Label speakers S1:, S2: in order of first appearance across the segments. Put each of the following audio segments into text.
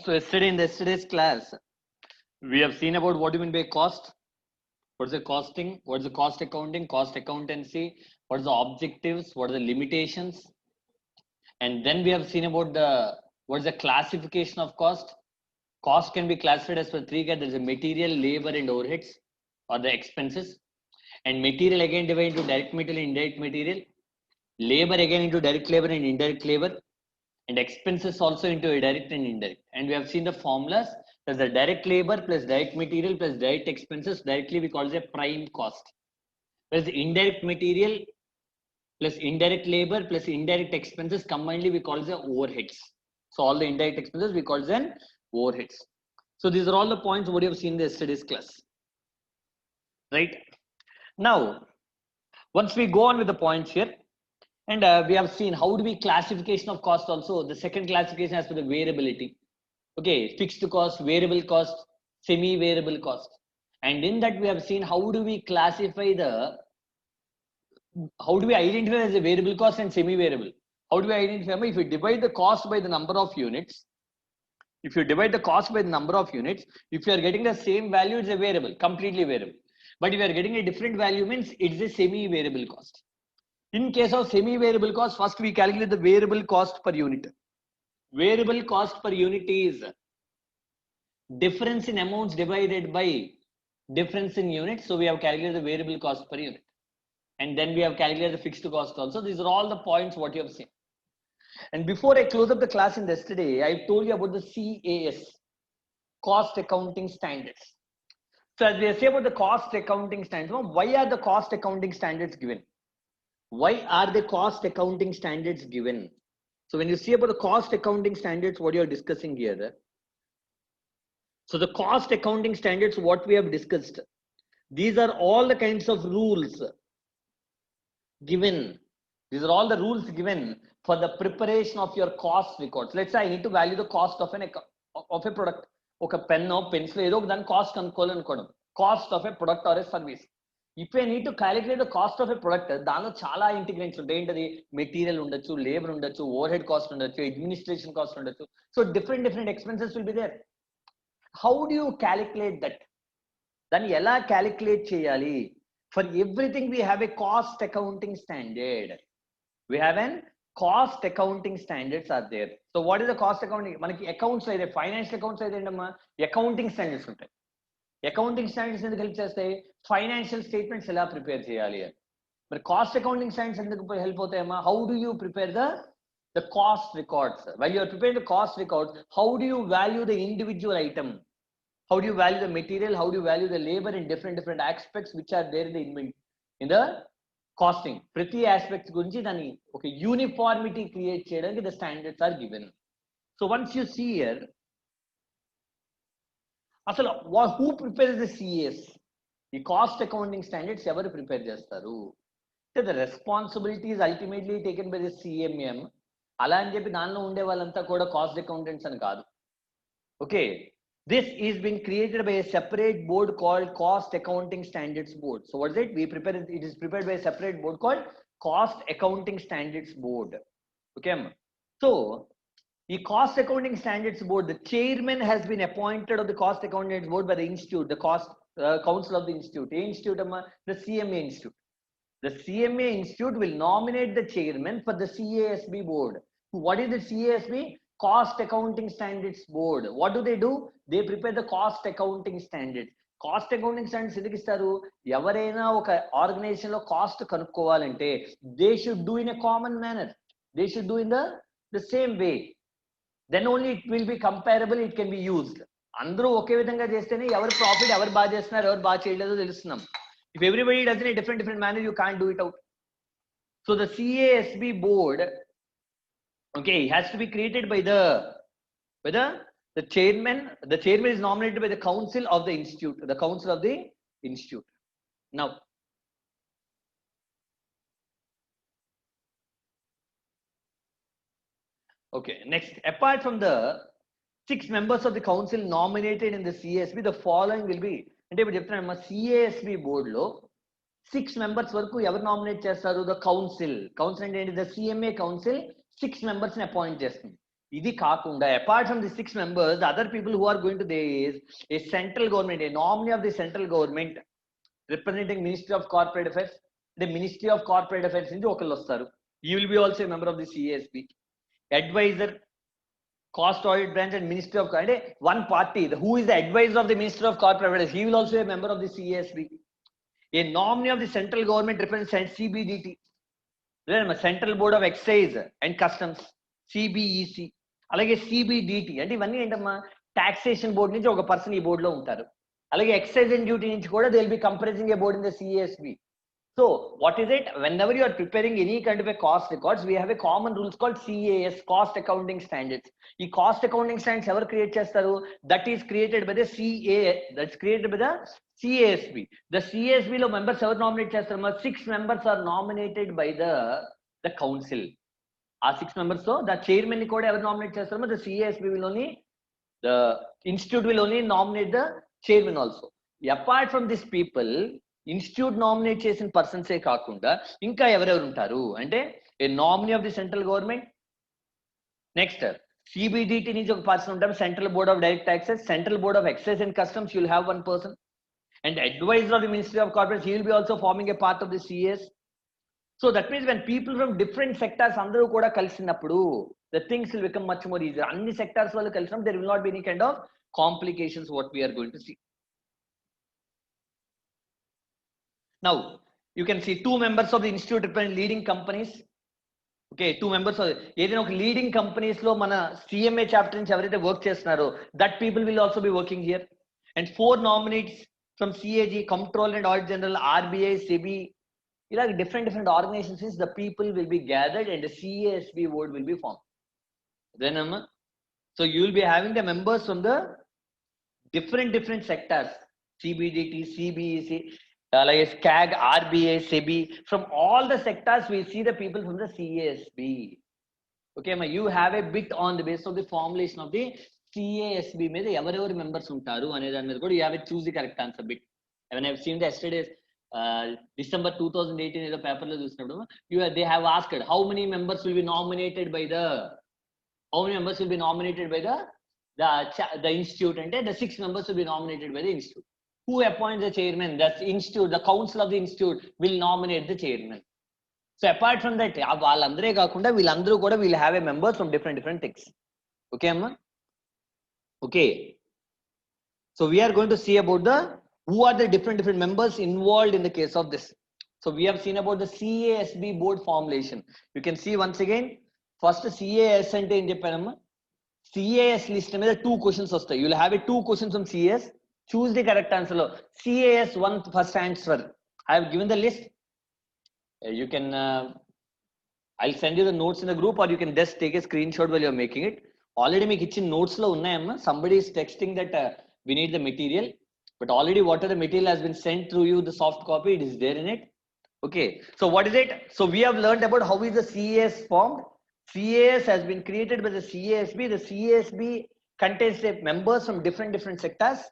S1: So yesterday in yesterday's class, we have seen about what do you mean by cost, what is the costing, what is the cost accounting, cost accountancy, what is the objectives, what are the limitations, and then we have seen about the what is the classification of cost. Cost can be classified as per three categories: there is a material, labor, and overheads, or the expenses. And material again divided into direct material and indirect material. Labor again into direct labor and indirect labor, and expenses also into a direct and indirect. And we have seen the formulas. There's the direct labor plus direct material plus direct expenses. Directly we call it a prime cost. Whereas the indirect material plus indirect labor plus indirect expenses combinedly we call it the overheads. So all the indirect expenses we call them overheads. So these are all the points what you have seen in the yesterday's class. Right? Now, once we go on with the points here, and we have seen how do we classification of cost also. The second classification as per the variability. Okay, fixed cost, variable cost, semi-variable cost. And in that we have seen how do we classify how do we identify as a variable cost and semi-variable? How do we identify? If we divide the cost by the number of units, if you divide the cost by the number of units, if you are getting the same value, it's a variable, completely variable. But if you are getting a different value, means it's a semi-variable cost. In case of semi-variable cost, first we calculate the variable cost per unit. Variable cost per unit is difference in amounts divided by difference in units. So we have calculated the variable cost per unit. And then we have calculated the fixed cost also. These are all the points what you have seen. And before I close up the class in yesterday, I told you about the CAS, cost accounting standards. So as we say about the cost accounting standards, why are the cost accounting standards given? Why are the cost accounting standards given? So when you see about the cost accounting standards, what you are discussing here. So the cost accounting standards, what we have discussed, these are all the kinds of rules given. These are all the rules given for the preparation of your cost records. Let's say I need to value the cost of a product. Okay, pen or pencil, then cost cost of a product or a service. If I need to calculate the cost of a product, దానిలో చాలా ingredients ఉంటాయి. ఏంటది material ఉండొచ్చు, labour ఉండొచ్చు, overhead cost ఉండొచ్చు, administration cost ఉండొచ్చు. So different expenses will be there. How do you calculate that? దాన్ని ఎలా క్యాలిక్యులేట్ చేయాలి? For everything we have a cost accounting standard. We have an cost accounting standards are there. So what is the cost accounting? మనకి accounts అయితే financial accounts అయితే ఏంటమ్మా accounting standards ఉంటాయి. Accounting standards ఎందుకు help చేస్తాయి? Financial statements ఎలా prepare చేయాలి అని. మరి కాస్ట్ అకౌంటింగ్ స్టాండర్డ్స్ ఎందుకు హెల్ప్ అవుతాయమ్మా? How do you prepare the cost records? While you are preparing the cost records, how do you value the individual item? How do you value the material? How do you value the labor in different aspects which are there in the costing? Prati aspects gurinchi dani okay uniformity create cheyadaniki the standards are given. So once you see here, asalu who prepares the CAS? The cost accounting standards ever prepare చేస్తారు? So the responsibility is ultimately taken by the CMM. అలా అని చెప్పి దానిలో ఉండే వాళ్ళంతా కూడా cost accountants అని కాదు. Okay, this is being created by a separate board called Cost Accounting Standards Board. So what is it? It is prepared by a separate board called Cost Accounting Standards Board. Okay. So the Cost Accounting Standards Board, the chairman has been appointed of the Cost Accounting Board by the institute, the cost council of the institute. The CMA Institute. The CMA Institute will nominate the chairman for the CASB board. What is the CASB? Cost Accounting Standards Board. What do? They prepare the cost accounting standards. Cost accounting standards ఎందుకు ఇస్తారు? ఎవరైనా ఒక organisation లో cost కనుక్కోవాలంటే they should do in a common manner. They should do in the same way. Then only it will be comparable, it can be used. అందరూ ఒకే విధంగా చేస్తేనే ఎవరు profit, ఎవరు బాగా చేస్తున్నారు, ఎవరు బాగా చేయలేదో తెలుస్తున్నాం. If everybody does in a different manner, you can't do it out. So the CASB board, okay, it has to be created by the chairman. The chairman is nominated by the council of the institute. The council of the institute. Now, okay, next, apart from the 6 members of the council nominated in the CASB, the following will be. అంటే ఇప్పుడు చెప్తున్నా CASB board లో 6 members వరకు ఎవరు nominate చేస్తారు? The council. Council అంటే ఏంటి? The CMA council 6 members ని అపాయింట్ చేస్తుంది. ఇది కాకుండా apart from the 6 members, the other people who are going to there is a central government, a nominee of the central government representing Ministry of Corporate Affairs. The Ministry of Corporate Affairs నుంచి ఒకళ్ళు వస్తారు. You will be also a member of the CASB. Advisor, Cost Audit Branch and Ministry of అంటే one party. Who is the advisor of the Ministry of Corporate Affairs? He will also be a member of the CASB. A nominee of the central government represents CBDT. Central Board of Excise and Customs, CBEC. అలాగే CBDT అంటే ఇవన్నీ ఏంటమ్మా, taxation board నుంచి ఒక person ఈ బోర్డులో ఉంటారు. అలాగే ఎక్సైజ్ అండ్ డ్యూటీ నుంచి కూడా they will be compressing A board in the CASB. So what is it? Whenever you are preparing any kind of a cost records, we have a common rules called CAS, Cost Accounting Standards. ఈ cost accounting standards ఎవరు create చేస్తారు? That is created by the that's created by the CASB. The CASB లో members ఎవరు nominate చేస్తారు? 6 members are nominated by the council. ఆ 6 members తో the chairman ని కూడా ఎవరు నామినేట్ చేస్తారు? The CASB will only, the institute will only nominate the chairman also. Apart from these people, institute nominate చేసిన పర్సన్సే కాకుండా ఇంకా ఎవరెవరు ఉంటారు అంటే a nominee of the central government, next CBDT నుంచి ఒక పర్సన్ ఉంటారు, central board of direct taxes, central board of excise and customs you'll have one person, and advisor of the ministry of corporate, he will be also forming a part of the CS. So that means when people from different sectors అందరూ కూడా కలిసినప్పుడు the things will become much more easy. అన్ని sectors వాళ్ళు కలిసినప్పుడు there will not be any kind of complications what we're going to see. Now, you can see 2 members of the institute represent leading companies. Okay, 2 members of ఏదైనా ఒక leading companies లో మన CMA chapter నుంచి ఎవరైతే work చేస్తున్నారో that people will also be working here. And 4 nominees from CAG, control and audit general, RBI, SEBI, ఇలా different organizations, the people will be gathered and the CASB board will be formed. Then so you will be having the members from the different sectors, CBDT, CBEC, like SCAG, RBI, SEBI, from all the sectors we see the people from the CASB. Okay, you have a bit on the basis of the formulation of the CASB మీద ఎవరెవరు members ఉంటారు అనే దాని మీద కూడా you have to choose the correct answer bit. When I have seen the yesterday's December 2018 ఏదో paper లో చూసినప్పుడు they have asked how many members will be nominated by the institute, అంటే the 6 members will be nominated by the institute. Who appoints the chairman? That institute, the council of the institute will nominate the chairman. So apart from that, వాళ్ళందరే కాకుండా వీళ్ళందరూ కూడా will have a members from different things. Okay amma? Okay, so we are going to see about who are the different members involved in the case of this. So we have seen about the CASB board formulation. You can see once again, first CAS అంటే ఏం చెప్పానమ్మా, CAS list మీద 2 questions వస్తాయి. You will have 2 questions from CAS. Choose the correct answer. CAS 1 first answer. I have given the list. You can I'll send you the notes in the group, or you can just take a screenshot while you're making it. Already make it in notes lo unnayamma. Somebody is texting that we need the material, but already whatever the material has been sent through you, the soft copy, it is there in it. Okay, so what is it? So we have learned about how is the CAS formed. CAS has been created by the CASB. The CASB contains members from different sectors,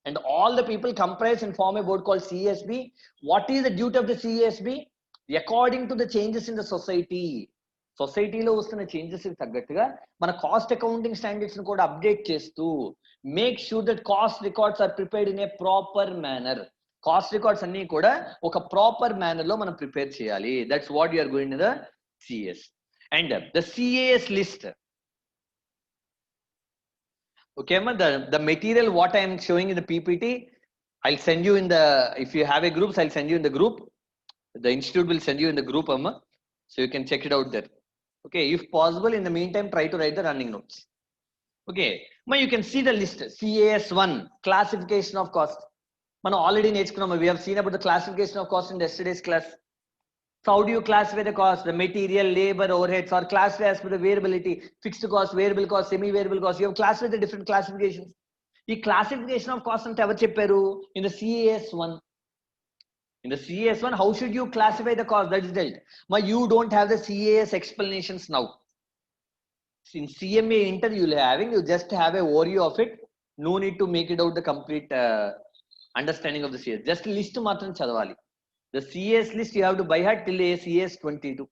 S1: and all the people comprise and form a board called CASB. What is the duty of the CASB? According to the changes in the society, సొసైటీలో వస్తున్న changes తగ్గట్టుగా మన cost accounting standards ని కూడా update చేస్తూ make sure that cost records are prepared in a proper manner. Cost records అన్ని కూడా ఒక ప్రాపర్ మేనర్ లో మనం ప్రిపేర్ చేయాలి. That's what you are going to the CS. And the CAS list. Okay, the material what I am showing in the PPT, I'll send you in the, if you have a groups, I'll send you in the group. The institute will send you in the group, so you can check it out there. Okay, if possible, in the meantime, try to write the running notes. Okay, now you can see the list. CAS 1, classification of cost. Mano already నేర్చుకున్నాము. We have seen about the classification of cost in yesterday's class. So how do you classify the cost? The material, labor, overheads are classified as per the variability, fixed cost, variable cost, semi-variable cost. You have classified the different classifications. The classification of cost ante evaru chepparu in the CAS 1. In the CAS 1, how should you classify the cost? That is dealt. But you don't have the CAS explanations now. In CMA interview you are having, you just have a overview of it. No need to make it out the complete understanding of the CAS. Just list matram chadavali. The CAS list you have to by heart till CAS 22.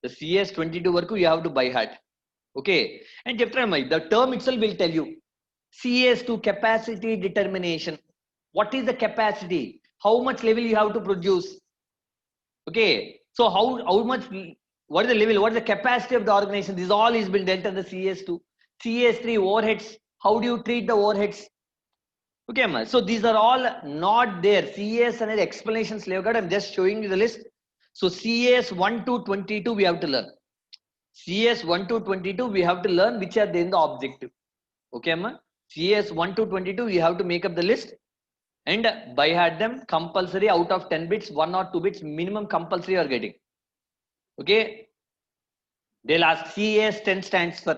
S1: The CAS 22 varaku you have to by heart. Okay, and the term itself will tell you CAS2 capacity determination. What is the capacity? How much level you have to produce? Okay, so how much, what is the level, what is the capacity of the organization? This all is been dealt in the CAS2. CAS3 overheads, how do you treat the overheads? Okay, ma, so these are all not there. CAS and explanations level, I'm just showing you the list. So CAS 1 to 22 we have to learn. CAS 1 to 22 we have to learn which are there in the objective. Okay, ma, CAS 1 to 22 you have to make up the list and by heart them compulsory. Out of 10 bits 1 or 2 bits minimum compulsory you are getting. Okay, they'll ask CAS 10 stands for,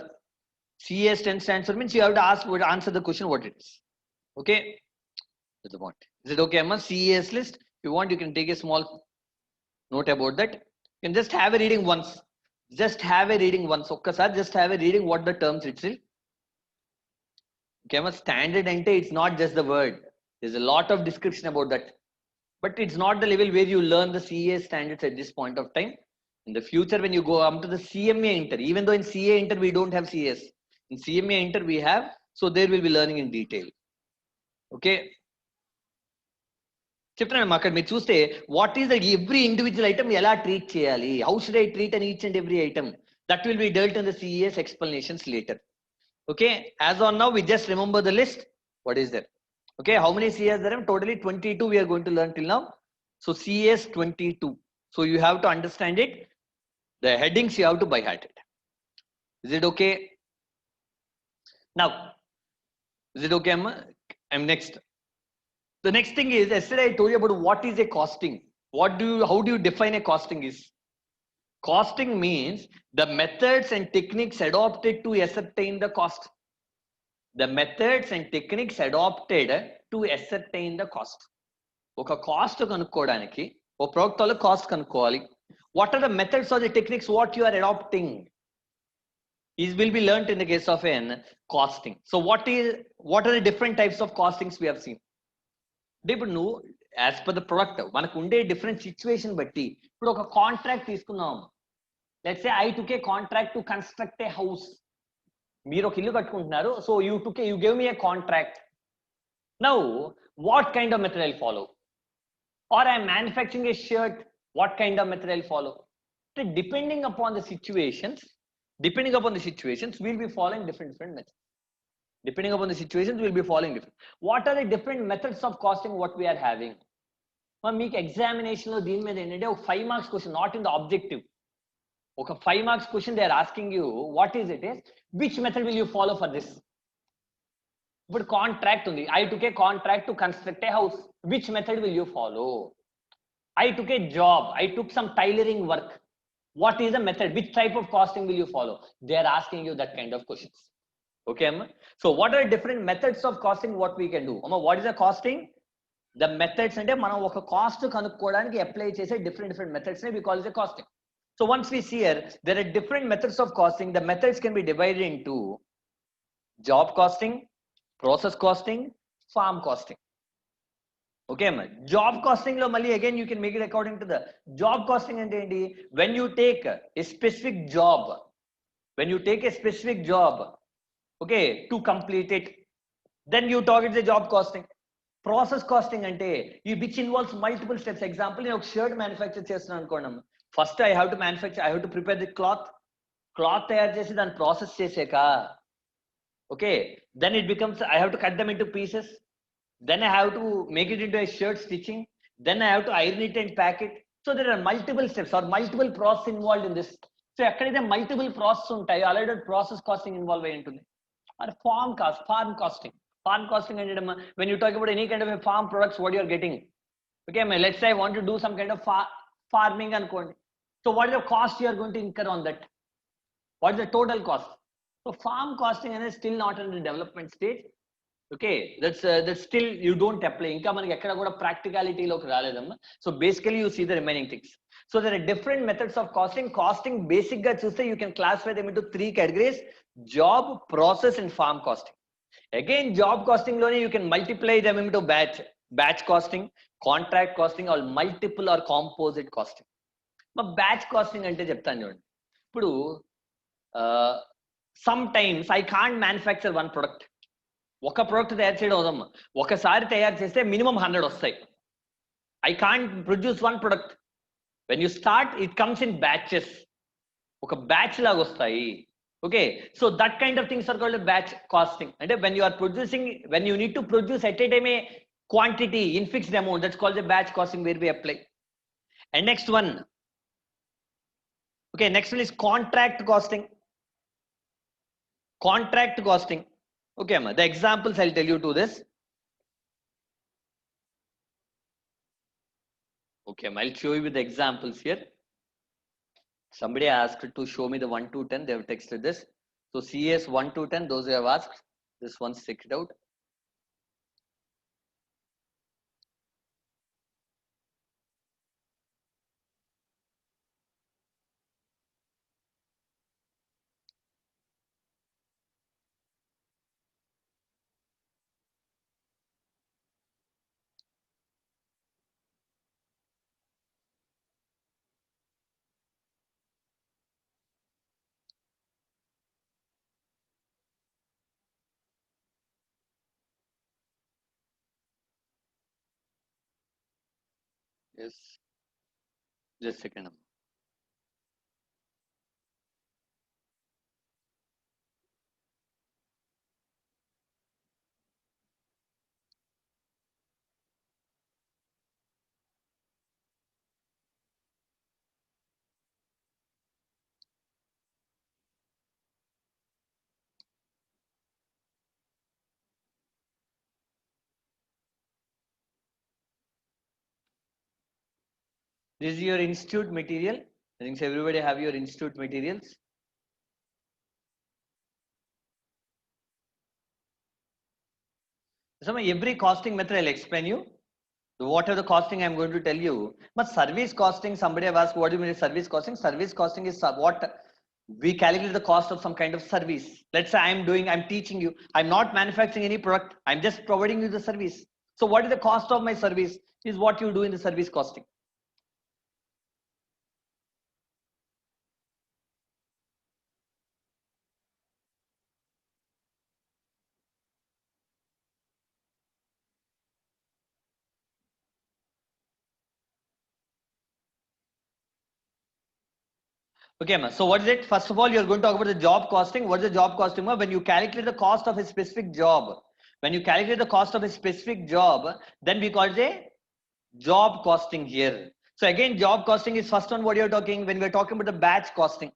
S1: CAS 10 stands for means you have to ask, answer the question what it is. Okay, that's the point. Is it okay, Amma? CAS list, if you want you can take a small note about that. You can just have a reading once, just have a reading once. Okay sir, just have a reading what the terms itself. Okay, Amma, standard ante it's not just the word, there's a lot of description about that, but it's not the level where you learn the CAS standards at this point of time. In the future when you go up to the CMA inter, even though in CA inter we don't have CAS, in CMA inter we have, so there will be learning in detail. Okay, చెప్తున్నాను అక్కడ మీరు చూస్తే what is the every individual item ఎలా treat చేయాలి, how should I treat and each and every item, that will be dwelt in the CAS explanations later. Okay, as on now we just remember the list what is there. Okay, how many CAS there are? Totally 22 we are going to learn till now. So CAS 22, so you have to understand it, the headings you have to by heart it. Is it okay? Now is it okay, Amma? I'm next. The next thing is, yesterday I told you about what is a costing. How do you define a costing is? Costing means the methods and techniques adopted to ascertain the cost. The methods and techniques adopted to ascertain the cost. ఒక cost కనుక్కోవడానికి ఒక product లో cost కనుక్కోవాలి. What are the methods or the techniques what you are adopting? Is will be learnt in the case of an costing. So what are the different types of costings we have seen? ఇప్పుడు నువ్వు as per the product మనకు ఉండే different situation బట్టి, ఇప్పుడు ఒక contract తీసుకున్నాం, let's say I took a contract to construct a house. మీరు ఒక ఇల్లు కట్టుకుంటున్నారు, so you gave me a contract. Now what kind of method I follow, or I manufacturing a shirt, what kind of method I follow? Depending upon the situations, we'll be following different methods. Depending upon the situations we'll be following different. What are the different methods of costing what we are having? Meek examination lo deen meeda endante oka 5 marks question, not in the objective. Oka 5 marks question they are asking you what is it is, which method will you follow for this? But contract undi, I took a contract to construct a house, which method will you follow? I took a job, I took some tailoring work, what is the method, which type of costing will you follow? They are asking you that kind of questions. Okay, Amma? So what are different methods of costing what we can do? Amma, what is the costing? The methods ante మనం ఒక cost కనుక్కోవడానికి apply చేసే different methods ని we call it a costing. So once we see here, there are different methods of costing. The methods can be divided into job costing, process costing, farm costing. Okay, Amma? Job costing lo malli again you can make it according to the job costing ante enti, when you take a specific job, okay, to complete it, then you target the job costing. Process costing ante which involves multiple steps. Example, నేను ఒక shirt manufacture చేస్తున్నాను అనుకోండి, first I have to prepare the cloth తయారు చేసి దాన్ని process చేసాక, okay, then it becomes I have to cut them into pieces, then I have to make it into a shirt stitching, then I have to iron it and pack it. So there are multiple steps or multiple process involved in this. So ఎక్కడైతే multiple process ఉంటాయో already process casting involve అయి ఉంటుంది. Or farm costing. Farm costing and when you talk about any kind of a farm products, what you are getting? Okay, let's say I want to do some kind of farming and coding. So what is the cost you are going to incur on that? What is the total cost? So farm costing is still not in the development stage. Okay, that's still you don't apply. Inka manaki ekkada kuda practicality loki raledamma. So basically you see the remaining things. So there are different methods of costing. Costing basic ga chuste you can classify them into 3 categories: job, process and farm costing. Again, job costing lone you can multiply them into batch costing, contract costing, or multiple or composite costing. Ma batch costing ante cheptanu chudandi. Ippudu sometimes I can't manufacture one product. ఒక product తయారు చేయడం అవదమ్మా, ఒకసారి తయారు చేస్తే minimum 100 వస్తాయి. I can't produce one product. When you start, it comes in batches. ఒక batch లాగా వస్తాయి. Okay, so that kind of things are called a batch costing. And when you are producing, when you need to produce at a time a quantity in fixed amount, that's called the batch costing, where we apply. And next one, okay, next one is contract costing. Contract costing. Okay, the examples I'll tell you to this. Okay, I'll show you with the examples here. Somebody asked to show me the 1 to 10. They have texted this. So CS 1 to 10, those who have asked, this one's check it out. Yes, just a second. This is your institute material. I think everybody have your institute materials. So every costing method I'll explain you. Whatever the costing I'm going to tell you. But service costing, somebody have asked, what do you mean service costing? Service costing is what we calculate the cost of some kind of service. Let's say I'm teaching you. I'm not manufacturing any product. I'm just providing you the service. So what is the cost of my service is what you do in the service costing. Okay, so what is it? First of all, you're going to talk about the job costing. What is the job costing? When you calculate the cost of a specific job, when you calculate the cost of a specific job, then we call it a job costing here. So again, job costing is first one what you're talking when we're talking about the batch costing.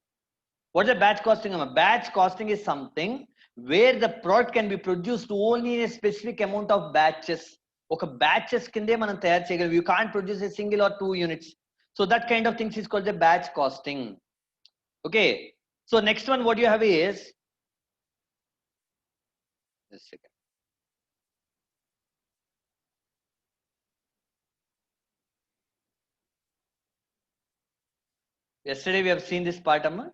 S1: What is the batch costing? Batch costing is something where the product can be produced only in a specific amount of batches. Okay, batches kinde manam tayar cheyagalamu. You can't produce a single or 2 units. So that kind of things is called the batch costing. Okay, so next one what you have is, just a second. Yesterday we have seen this part, Amma.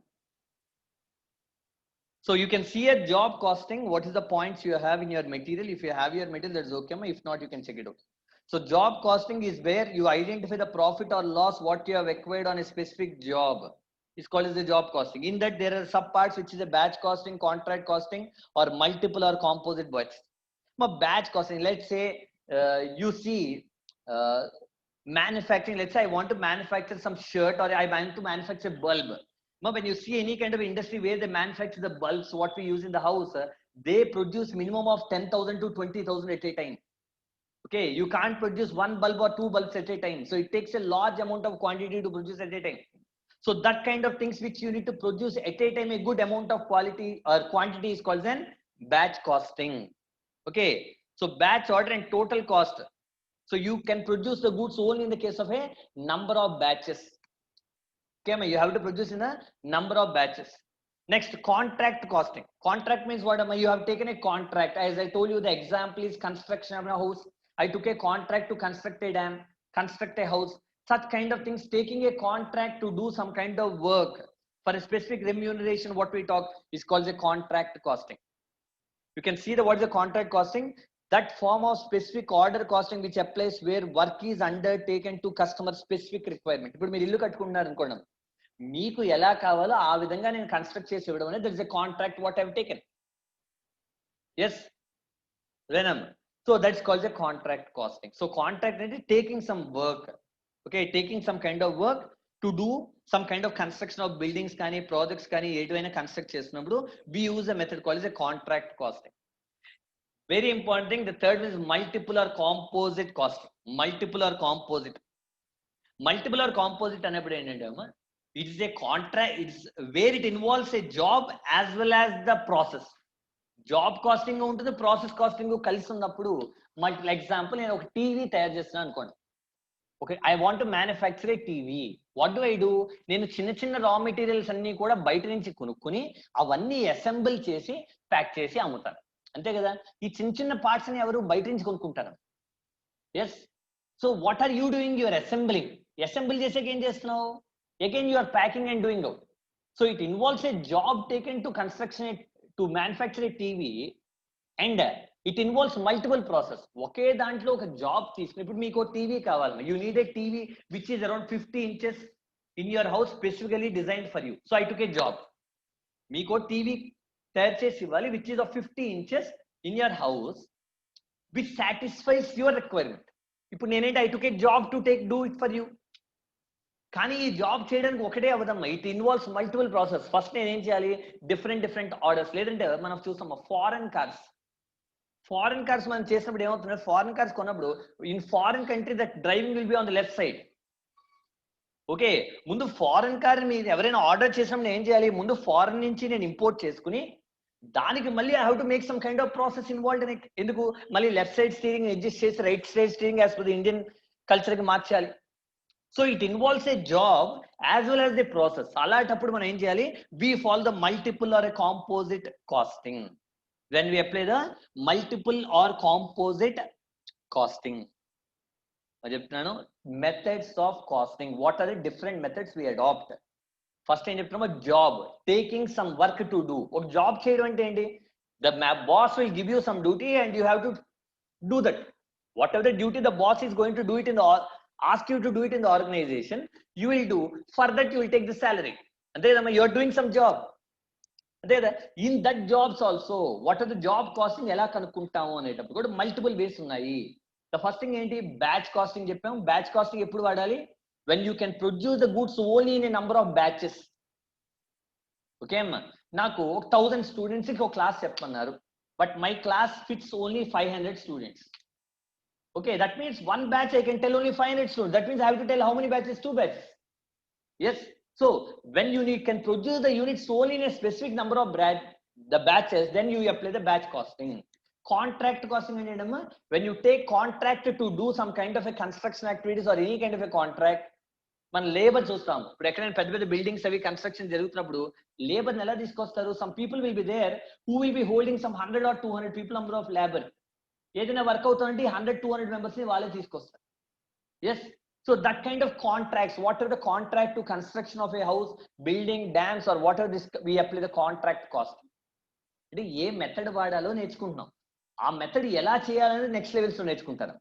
S1: So you can see a job costing. What is the points you have in your material? If you have your material, that's okay, Amma. If not, you can check it out. So job costing is where you identify the profit or loss what you have acquired on a specific job. It's called as the job costing. In that there are sub parts which is a batch costing, contract costing, or multiple or composite batch. Batch costing. Let's say you see manufacturing. Let's say I want to manufacture some shirt or I want to manufacture bulb. Now, when you see any kind of industry where they manufacture the bulbs, what we use in the house, they produce minimum of 10,000 to 20,000 at a time. Okay, you can't produce one bulb or 2 bulbs at a time. So it takes a large amount of quantity to produce at a time. So that kind of things which you need to produce at a time, a good amount of quality or quantity is called then batch costing. Okay, so batch order and total cost. So you can produce the goods only in the case of a number of batches. Okay, you have to produce in a number of batches. Next, contract costing. Contract means what? You have taken a contract. As I told you, the example is construction of a house. I took a contract to construct a dam, construct a house. Such kind of things, taking a contract to do some kind of work for a specific remuneration, what we talk is called the contract costing. You can see the what is the contract costing? That form of specific order costing which applies where work is undertaken to customer specific requirement. But మీరు ఇల్లు కట్టుకుంటున్నారు అనుకోండి, మీకు ఎలా కావాలో ఆ విధంగా నేను construct చేసి ఇవ్వడం అనేది that is a contract what I have taken. Yes Venom. So that's called the contract costing. So contract is taking some work, okay, taking some kind of work to do some kind of construction of buildings kani projects kani edaina construct chestunnappudu we use a method called as a contract costing. Very important thing, the third is multiple or composite costing. Multiple or composite anappudu endante amma, it is a contract, it's where it involves a job as well as the process. Job costing ఉంటుంది, process costing కలిసి ఉన్నప్పుడు multiple example, నేను ఒక TV తయారు చేస్తున్నాను అనుకోండి. Okay, I want to manufacture A TV. What do I do? నేను చిన్న చిన్న రా మెటీరియల్స్ అన్ని కూడా బయట నుంచి కొనుక్కుని అవన్నీ అసెంబుల్ చేసి ప్యాక్ చేసి అమ్ముతాను, అంతే కదా. ఈ చిన్న చిన్న పార్ట్స్ ని ఎవరు బయట నుంచి కొనుక్కుంటారు? Yes. So what are you doing? Your assembling. Assemble చేసాక ఏం చేస్తున్నావు? Again you are packing and doing out. So it involves a job taken to construction to manufacture a TV, and it involves multiple process. ఒకే దాంట్లో ఒక job తీసుకుని, ఇప్పుడు మీకు TV కావాలి, you need a TV which is around 50 inches in your house, specifically designed for you. So I took a job. మీకు TV తయారు చేసి ఇవ్వాలి which is of 50 inches in your house which satisfies your requirement. ఇప్పుడు నేనేంటి, I took a job to do it for you. కానీ ఈ job చేయడానికి ఒకటే అవదమ్మా, it involves multiple process. First నేను ఏం చేయాలి, డిఫరెంట్ ఆర్డర్స్. లేదంటే మనం చూస్తాం ఫారెన్ కార్స్ మనం చేసినప్పుడు ఏమవుతుంది, ఫారెన్ కార్స్ కొన్నప్పుడు in foreign country that driving will be on the left side. Okay, ముందు ఫారెన్ కార్ మీరు ఎవరైనా ఆర్డర్ చేసినప్పుడు ఏం చేయాలి, ముందు ఫారెన్ నుంచి నేను ఇంపోర్ట్ చేసుకుని దానికి మళ్ళీ I have to make some kind of process involved in it. ఎందుకు, మళ్ళీ లెఫ్ట్ సైడ్ స్టీరింగ్ అడ్జస్ట్ చేసి right side steering as per the Indian culture కి మార్చాలి. So it involves a job as well as the process. అలాంటప్పుడు మనం ఏం చేయాలి, we follow the multiple or a composite costing. When we apply the multiple or composite costing, నేను చెప్తున్నాను methods of costing. What are the different methods we adopt? First ఏం చెప్తున్నాము, job, taking some work to do. ఒక job చేయడం అంటే ఏంటి, the boss will give you some duty and you have to do that. Whatever the duty the boss is going to do it in the ask you to do it in the organization, you will do. For that you will take the salary. And then you are doing some job. In that jobs also, what are the job costing ela kanukuntamu anetappudu kuda multiple ways unnayi. The first thing enti, batch costing cheppam. Batch costing eppudu vadali, when you can produce the goods only in a number of batches. Okay amma, naku 1000 students ki oka class cheppannaru, but my class fits only 500 students. Okay, that means one batch I can tell only 500 students. That means I have to tell how many batches? 2 batches. Yes. So when you can produce the units only in a specific number of the batches, then you apply the batch costing. Contract costing anedamma, when you take contract to do some kind of a construction activities or any kind of a contract, మన labour చూస్తాం. ఇప్పుడు ఎక్కడైనా పెద్ద పెద్ద buildings అవి construction జరుగుతున్నప్పుడు labour ఎలా తీసుకొస్తారు? Some people will be there who will be holding some 100 or 200 people number of labor. ఏదైనా వర్క్ అవుతుందంటే 100-200 మెంబర్స్ ని వాళ్ళే తీసుకొస్తారు. Yes. So that kind of contracts, whatever the contract to construction of a house, building, dams or whatever this we apply the contract cost. అంటే ఏ method వాడాలో నేర్చుకుంటున్నాం, ఆ మెథడ్ ఎలా చేయాలనేది నెక్స్ట్ లెవెల్స్ లో నేర్చుకుంటారు.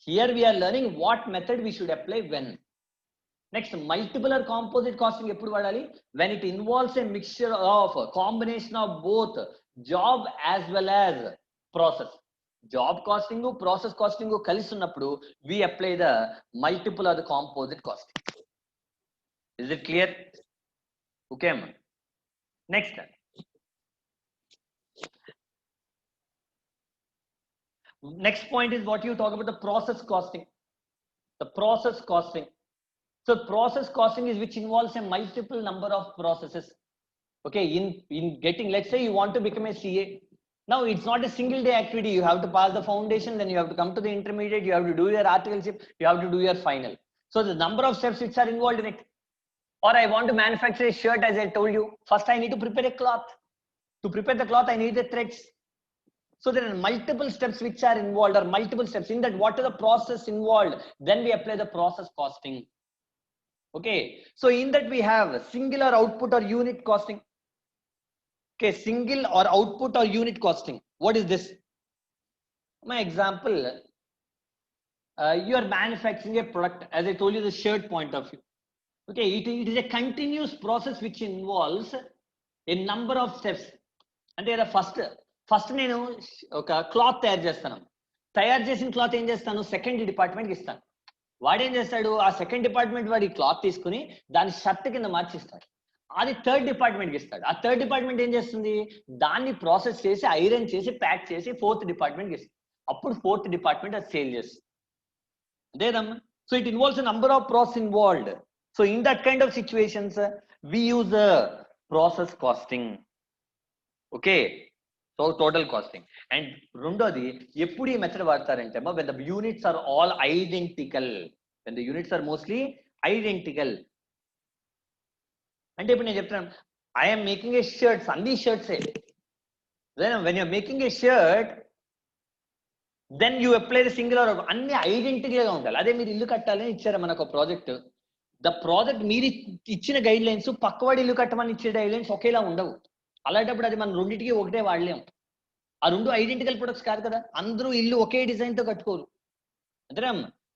S1: Here we're learning what method we should apply when. Next, multiple or composite costing ఎప్పుడు వాడాలి? When it involves a mixture of combination of both job as well as process. Job costing, process costing కలిసి ఉన్నప్పుడు we apply the multiple or the composite costing. Is it clear? Okay. Next, point is what you talk about, the process costing. The process costing. So process costing is which involves a multiple number of processes. Okay, in getting, let's say you want to become a CA. Now it's not a single day activity. You have to pass the foundation, then you have to come to the intermediate, you have to do your articleship, you have to do your final. So the number of steps which are involved in it. Or I want to manufacture a shirt, as I told you. First I need to prepare a cloth. To prepare the cloth I need the threads. So there are multiple steps which are involved, or multiple steps. In that, what is the process involved? Then we apply the process costing. Okay. So in that we have singular output or unit costing. Okay, single or output or unit costing. What is this? My example, you are manufacturing a product, as I told you, the shirt point of view. Okay, it is a continuous process which involves a number of steps. అంటే first నేను ఒక cloth తయారు చేస్తాను. తయారు చేసిన cloth ఏం చేస్తాను, second డిపార్ట్మెంట్కి ఇస్తాను. వాడేం చేస్తాడు, ఆ సెకండ్ డిపార్ట్మెంట్ వాడి క్లాత్ తీసుకుని దాని షర్ట్ కింద మార్చిస్తాడు. అది థర్డ్ డిపార్ట్మెంట్కి ఇస్తాడు. ఆ థర్డ్ డిపార్ట్మెంట్ ఏం చేస్తుంది, దాన్ని ప్రాసెస్ చేసి ఐరన్ చేసి ప్యాక్ చేసి ఫోర్త్ డిపార్ట్మెంట్కి ఇస్తుంది. అప్పుడు ఫోర్త్ డిపార్ట్మెంట్ అది సేల్ చేస్తుంది. అదేనమ్మా. So it involves a number of process involved. So in that kind of situations, we use a process costing. Okay, so total costing. And రెండోది ఎప్పుడు ఈ మెథడ్ వాడతారంటే అమ్మా, when the units are all identical, when the units are mostly identical. అంటే ఇప్పుడు నేను చెప్తాను, I am making a shirt, అన్ని షర్ట్సే. when you are making a shirt, then you apply the singular, అన్ని ఐడెంటిటీగా ఉండాలి. అదే మీరు ఇల్లు కట్టాలని ఇచ్చారు మనకు ప్రాజెక్ట్, ద ప్రాజెక్ట్ మీరు ఇచ్చిన గైడ్ లైన్స్ పక్కవాడి ఇల్లు కట్టమని ఇచ్చే గైడ్ లైన్స్ ఒకేలా ఉండవు. అలాంటప్పుడు అది మనం రెండింటికి ఒకటే వాడలేం. ఆ రెండు ఐడెంటికల్ ప్రొడక్ట్స్ కాదు కదా, అందరూ ఇల్లు ఒకే డిజైన్ తో కట్టుకోరు అంతేనా.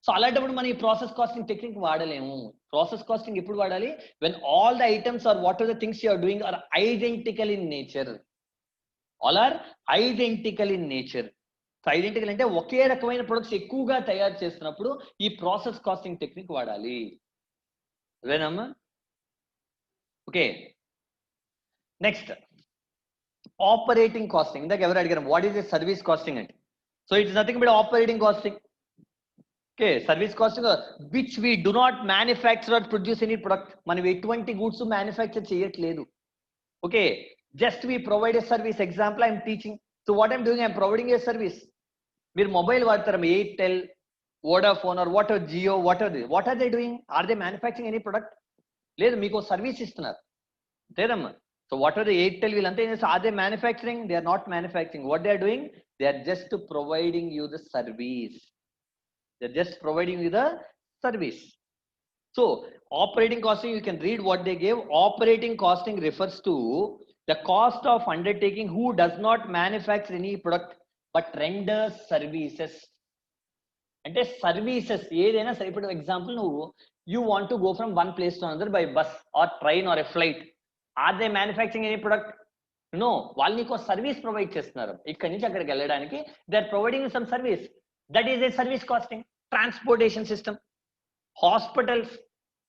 S1: సో అలాంటప్పుడు మనం ఈ ప్రాసెస్ కాస్టింగ్ టెక్నిక్ వాడలేము. ప్రాసెస్ కాస్టింగ్ ఎప్పుడు వాడాలి, when all the items are what are the things you are doing are identical in nature. All are identical in nature. So identical అంటే ఒకే రకమైన ప్రొడక్ట్స్ ఎక్కువగా తయారు చేస్తున్నప్పుడు ఈ ప్రాసెస్ కాస్టింగ్ టెక్నిక్ వాడాలి. అదేనమ్మా. Okay, next operating costing. ఇందాక ఎవరు అడిగారు what is a service costing అంటే, so it's nothing but operating costing. Okay, service costing which we do not manufacture or produce any product. మనం ఎటువంటి గూడ్స్ మ్యానుఫ్యాక్చర్ చేయట్లేదు. Okay, just we provide a service. Example I'm teaching, so what I'm doing, I'm providing a service. మీరు mobile వాడతారు, Airtel, Vodafone or what or Jio, what are they doing, are they manufacturing any product? లేదు, మీకు service ఇస్తున్నారు అంతేనమ్మా. So what are the Airtel వీళ్ళంతా ఏం చేస్తారు, are they manufacturing? They are not manufacturing. What they are doing, they are just providing you the service. They are just providing you the service. So operating costing, you can read what they gave. Operating costing refers to the cost of undertaking who does not manufacture any product but renders services. అంటే services ఏదైనా సరే. ఇప్పుడు example, నువ్వు you want to go from one place to another by bus or train or a flight. Or they manufacturing any product? No. వాళ్ళు నీకు service provide చేస్తున్నారు. ఇక్కడి నుంచి అక్కడికి వెళ్ళడానికి they are providing some service. That is a service costing. Transportation system, hospitals,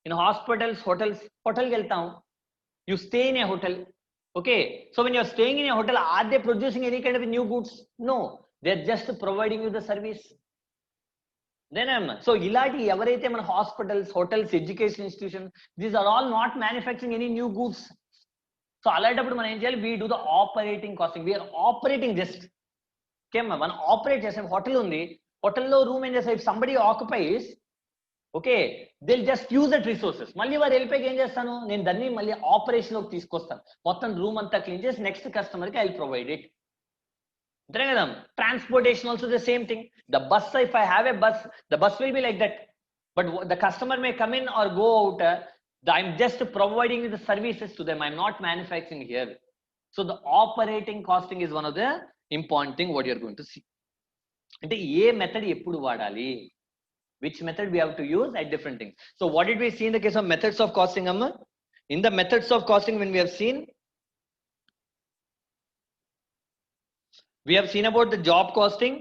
S1: in hospitals, hotels, hotel వెళ్తాం, you stay in a hotel. Okay, so when you are staying in a hotel, are they producing any kind of new goods? No, they are just providing you the service. Then so ఇలాంటి ఎవరైతే మన hospitals, hotels, education institution, these are all not manufacturing any new goods. So అలాంటప్పుడు మనం ఏం చేయాలి, we do the operating costing. We are operating just. Okay, మనం operate చేసాం. Hotel ఉంది, హోటల్లో రూమ్ ఏం చేస్తాం, if somebody occupies, okay, they'll just use that resources. మళ్ళీ వారు వెళ్ళిపోయి ఏం చేస్తాను, నేను దాన్ని మళ్ళీ ఆపరేషన్ లోకి తీసుకొస్తాను. మొత్తం రూమ్ అంతా క్లీన్ చేసి నెక్స్ట్ కస్టమర్ కి ఐ విల్ ప్రొవైడ్ ఇట్. అంతే కదా. Transportation also the same thing. The bus, if I have a bus, the bus will be like that, but the customer may come in or go out. I'm just providing the services to them. I'm not manufacturing here. So the operating costing is one of the important thing what you're going to see. అంటే ఏ method ఎప్పుడు వాడాలి, which method we have to use at different things. So what did we see in the case of methods of costing, amma? In the methods of costing, when we have seen about the job costing.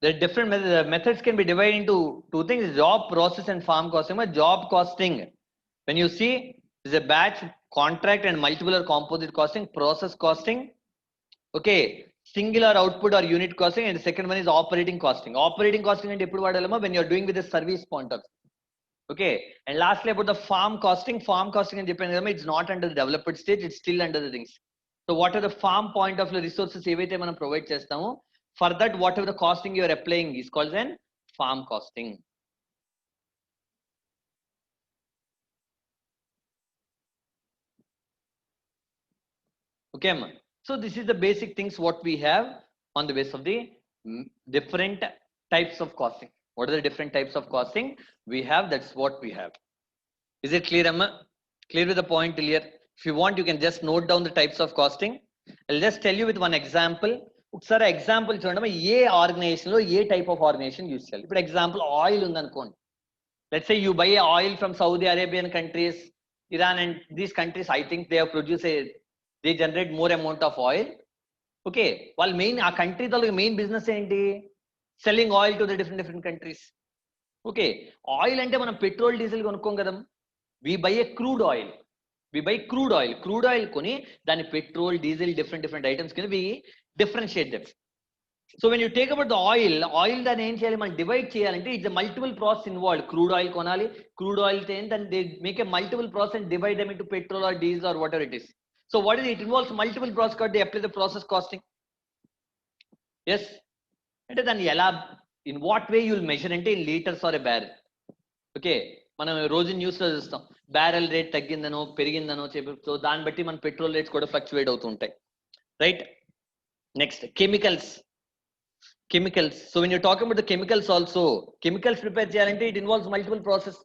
S1: The different methods can be divided into two things: job process and farm costing. Job costing, when you see, is a batch, contract and multiple or composite costing. Process costing, okay, singular output or unit costing, and the second one is operating costing. Operating costing and eppudu vadalama when you are doing with the service point of view. Okay, and lastly about the farm costing. Farm costing and depending, it's not under the developed stage, it's still under the things. So what are the farm point of the resources evaithe manam provide chestamo, for that whatever the costing you are applying is called an farm costing. Okay, so this is the basic things what we have on the base of the different types of costing. What are the different types of costing we have? That's what we have. Is it clear, Amma? Clear with the point till here? If you want, you can just note down the types of costing. I'll just tell you with one example. ఒకసారి example చూడండి, ఏ organisation లో ఏ type of organisation use చేయాలి. ఇప్పుడు example oil ఉందనుకోండి. Let's say you by oil from Saudi Arabian countries, Iran and these countries, I think they have produced they generate more amount of oil. Okay, వాళ్ళ main ఆ country తాలూకు main business ఏంటి? Selling oil to the different countries. Okay, oil అంటే మనం petrol diesel కొనుక్కోం కదా, we buy a crude oil. Crude oil కొని దాని పెట్రోల్ డీజిల్ డిఫరెంట్ ఐటమ్స్ కింద we differentiate them. So when you take about the oil దాన్ని ఏం చేయాలి, మనం డివైడ్ చేయాలంటే it's multiple process involved. Crude oil కొనాలి, క్రూడ్ ఆయిల్ దాన్ని they make a multiple process and divide them into petrol or diesel or whatever it is. So what is it involves multiple process కాబట్టి they apply the process costing. Yes, అంటే దాన్ని ఎలా, in what way you'll measure అంటే in litres or a barrel. Okay, మనం రోజు news లో చూస్తాం barrel rate తగ్గిందనో పెరిగిందనో చెప్పి, సో దాన్ని బట్టి మన పెట్రోల్ రేట్స్ కూడా ఫ్లక్చువేట్ అవుతుంటాయి, right. Next chemicals. So when you're talking about the chemicals also, chemicals prepare చేయాలంటే it involves multiple process.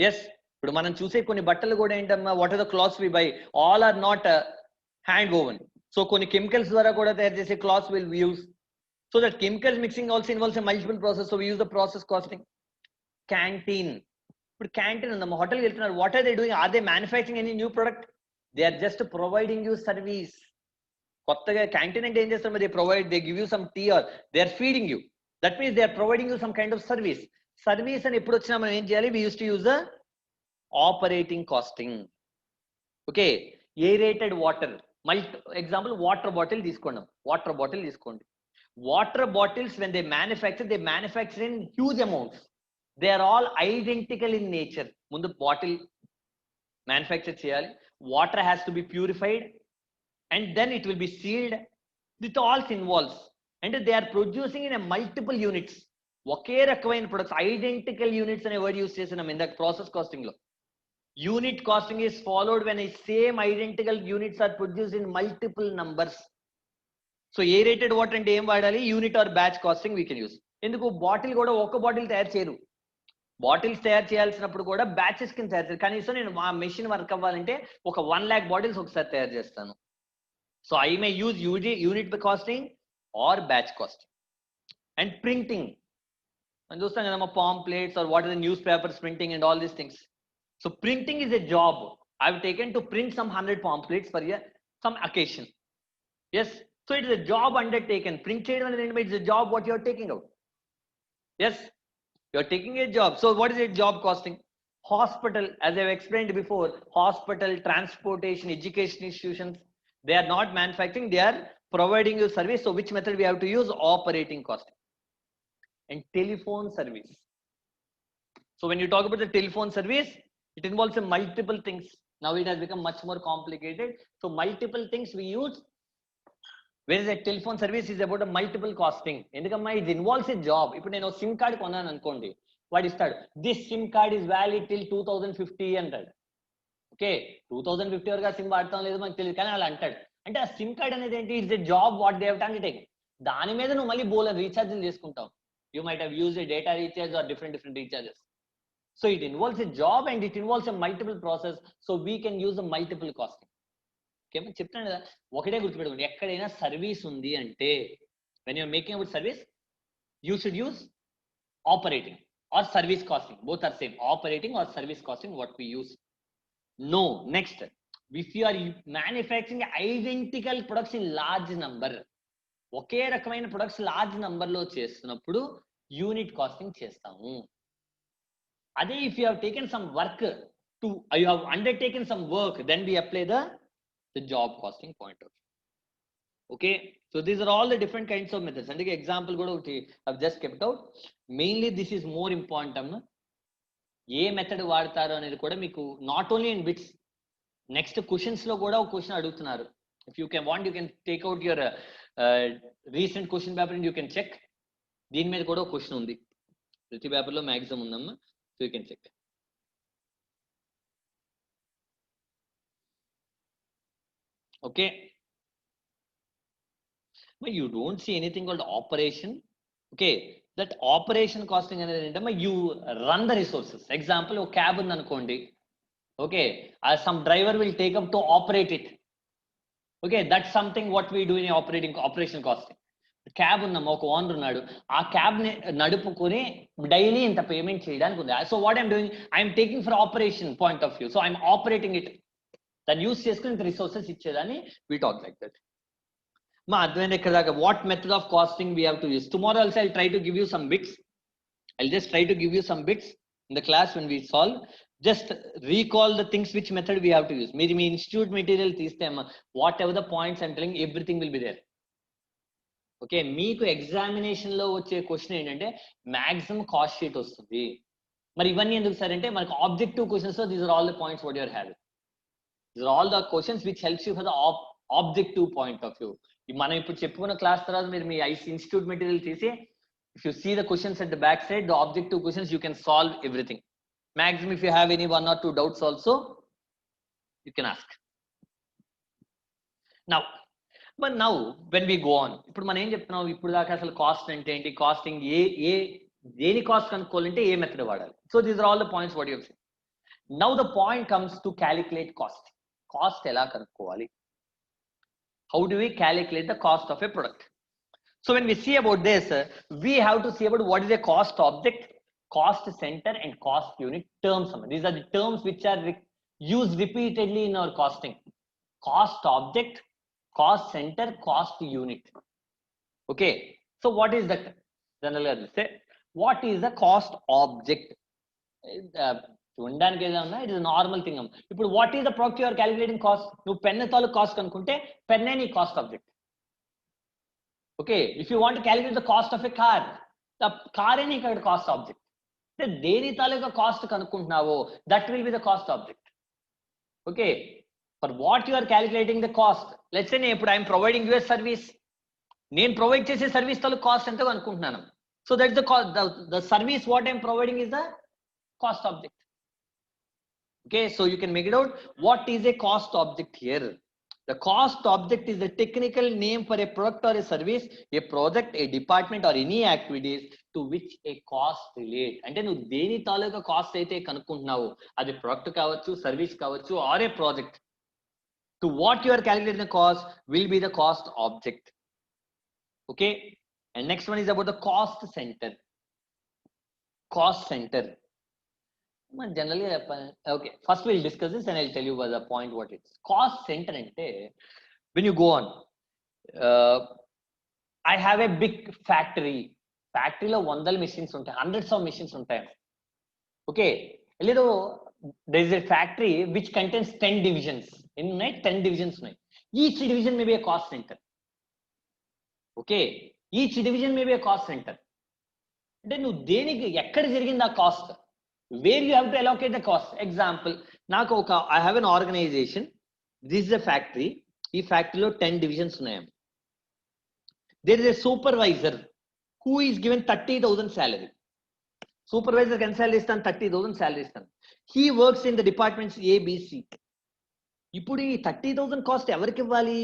S1: Yes, ఇప్పుడు మనం చూసే కొన్ని బట్టలు కూడా ఏంటమ్మా, what are the clothes we buy, all are not hand woven. So కొన్ని కెమికల్స్ ద్వారా కూడా తయారు చేసే clothes will use. So that chemical mixing also involves a multiple process. So we use the process costing. Canteen. ఇప్పుడు canteen ఉందమ్మా, హోటల్కి వెళ్తున్నారు, what are they doing? Are they manufacturing any new product? They are just providing you service. కొత్తగా canteen అంటే ఏం చేస్తారు, they give you some tea or they are feeding you. That means they are providing you some kind of service. Service అని ఎప్పుడు వచ్చినా మనం ఏం చేయాలి, we use to use the operating costing. Okay, aerated water, example water bottle తీసుకోండి. Water bottles when they manufacture in huge amounts. They are all identical in nature. ముందు bottle manufacture చేయాలి, water has to be purified, and then it will be sealed with all involves, and they are producing in a multiple units. ఒకే రకమైన products, identical units అనే word use చేసినాం ఇందాక process costing లో. Unit costing is followed when a same identical units are produced in multiple numbers. So aerated water అంటే ఏం వాడాలి, unit or batch costing we can use. ఎందుకు, bottle కూడా ఒక బాటిల్ తయారు చేయరు. బాటిల్స్ తయారు చేయాల్సినప్పుడు కూడా బ్యాచెస్ కింద తయారు చేయాలి. కనీసం నేను మా మెషిన్ వర్క్ అవ్వాలంటే ఒక 1 lakh బాటిల్స్ ఒకసారి తయారు చేస్తాను. So I may use unit costing or batch costing. And printing, and those things, pamphlets or what is the newspapers printing and all these things. So printing is a job. I've taken to print some 100 pamphlets for some occasion. Yes, so it is a job undertaken. Print cheyadam anedi is a job what you are taking out. Yes, you are taking a job. So what is it, job costing? Hospital, as I've explained before, hospital, transportation, education institutions, they are not manufacturing, they are providing you service. So which method we have to use? Operating cost. And telephone service. So when you talk about the telephone service, it involves multiple things. Now it has become much more complicated. So multiple things we use. Whereas a telephone service is about a multiple costing. Endukama it involves a job. If nenu SIM card konanu anukondi, what is that? This SIM card is valid till 2050 అంటాడు. Okay, 2050 వరకు ఆ SIM వాడతాం లేదు మనకు తెలియదు, కానీ అలా అంటాడు. అంటే ఆ సిమ్ కార్డ్ అనేది ఏంటి, it's a job what they have to undertake. దాని మీద నువ్వు మళ్ళీ బోలర్ రీఛార్జ్లు చేసుకుంటావు. You might have used a data recharge or different recharges. So it involves a job and it involves a multiple process. So we can use a multiple costing. Okay, చెప్తాను కదా, ఒకటే గుర్తుపెట్టుకోండి, ఎక్కడైనా సర్వీస్ ఉంది అంటే when you're making about service you should use operating or service costing. Both are same, operating or service costing what we use. No, next, if you are manufacturing identical products in large number, ఒకే రకమైన products large number లో చేస్తున్నప్పుడు unit casting చేస్తాము. అదే if you have taken some work to, you have undertaken some work, then we apply the job costing point of view. Okay, so these are all the different kinds of methods. అందుకే example కూడా ఒకటి I've just kept out. Mainly this is more important. ఏ method వాడతారు అనేది కూడా మీకు not only in bits, next questions లో కూడా ఒక క్వశ్చన్ అడుగుతున్నారు. If you can want you can take out your recent question paper and you can check. దీని మీద కూడా ఒక క్వశ్చన్ ఉంది, ప్రతి పేపర్ లో మ్యాక్సిమం ఉందమ్మా, so you can check. Okay, you don't see anything called operation. Okay, that operation costing అనేది ఏంటమ్మా, you run the resources. Example ఒక క్యాబ్ ఉంది అనుకోండి, okay, some driver will take up to operate it. Okay, that's something what we do in operation costing. Cab ఉన్నాము, ఒక owner ఉన్నాడు, ఆ cab ని నడుపుకొని డైలీ ఇంత పేమెంట్ చేయడానికి ఉంది. So what I'm doing, I'm taking for operation point of view, so I'm operating it, దాన్ని use చేసుకుని ఇంత రిసోర్సెస్ ఇచ్చేదాన్ని వీ టాక్ లైక్ దట్. మా అర్థమైంది ఇక్కడ దాకా. What method of costing we have to use. Tomorrow also I'll try to give you some bits. I'll just try to give you some bits in the class when we solve. Just recall the things which method we have to use. Maybe institute material తీస్తే whatever the points I'm telling, everything will be there. Okay, మీకు examination లో వచ్చే question ఏంటంటే maximum cost sheet వస్తుంది. మరి ఇవన్నీ ఎందుకు sir అంటే మనకు ఆబ్జెక్టివ్ క్వశ్చన్స్ లో these are all the points what you're having. These are all the questions which helps you for the objective point of view. మనం ఇప్పుడు చెప్పుకున్న క్లాస్ తర్వాత మీరు మీ ఐసీ ఇన్స్టిట్యూట్ మెటీరియల్ తీసి, if you see the questions at the back side, the objective questions, you can solve everything. Maximum, if you have any 1 or 2 doubts also, you can ask. Now, but now when we go on, ఇప్పుడు మనం ఏం చెప్తున్నాం, ఇప్పుడు దాకా అసలు cost అంటే ఏంటి, costing దేని కాస్ట్ కనుక్కోవాలంటే ఏ మెథడ్ వాడాలి. So these are all the points what you have seen. Now the point comes to calculate cost. Cost ఎలా కనుక్కోవాలి? How do we calculate the cost of a product? So when we see about this, we have to see about what is a cost object, cost center and cost unit terms. These are the terms which are used repeatedly in our costing. Cost object, cost center, cost unit. Okay, so what is that? Generally say, what is the cost object? చూడడానికి ఏదన్నా it is normal thing. ఇప్పుడు what is the product you are calculating cost. నువ్వు pen తాలూకు cost కనుక్కుంటే పెన్నే నీ cost object. Okay, if you want to calculate the cost of a car, the car is the cost object. The deri taluka cost kanukuntunnavo, that will be the cost object. Okay, for what you are calculating the cost, let's say I am providing you a service, నేను provide చేసే service taluka cost ఎంత అనుకుంటున్నాను. So that's the cost, the service what I am providing is the cost object. Okay, so you can make it out. What is a cost object here? The cost object is the technical name for a product or a service, a project, a department or any activities to which a cost relate. అంటే నువ్వు దేని తాలూకా cost అయితే కనుక్కుంటున్నావు, అది product కావచ్చు, service కావచ్చు, or a project, to what you are calculating the cost will be the cost object. Okay, and next one is about the cost center. Cost center. Generally, okay, first we'll discuss this and I'll tell you what the point what it is. Cost center ante, when you go on, I have a big factory lo 100 machines untai, hundreds of machines untai. Okay, little there is a factory which contains 10 divisions. In 10 divisions unnai, each division may be a cost center. Okay, each division may be a cost center. అంటే నువ్వు దేనికి ఎక్కడ జరిగింది ఆ cost, where you have to allocate the cost. Example, నాకు ఒక I have an organization, this is a factory, ఈ ఫ్యాక్టరీలో 10 divisions ఉన్నాయి. There is a supervisor who is given 30,000 salary. Supervisor ఎంత salary ఇస్తాను, 30,000 salary ఇస్తాను. He works in the departments ABC. ఇప్పుడు ఈ 30,000 కాస్ట్ ఎవరికి ఇవ్వాలి?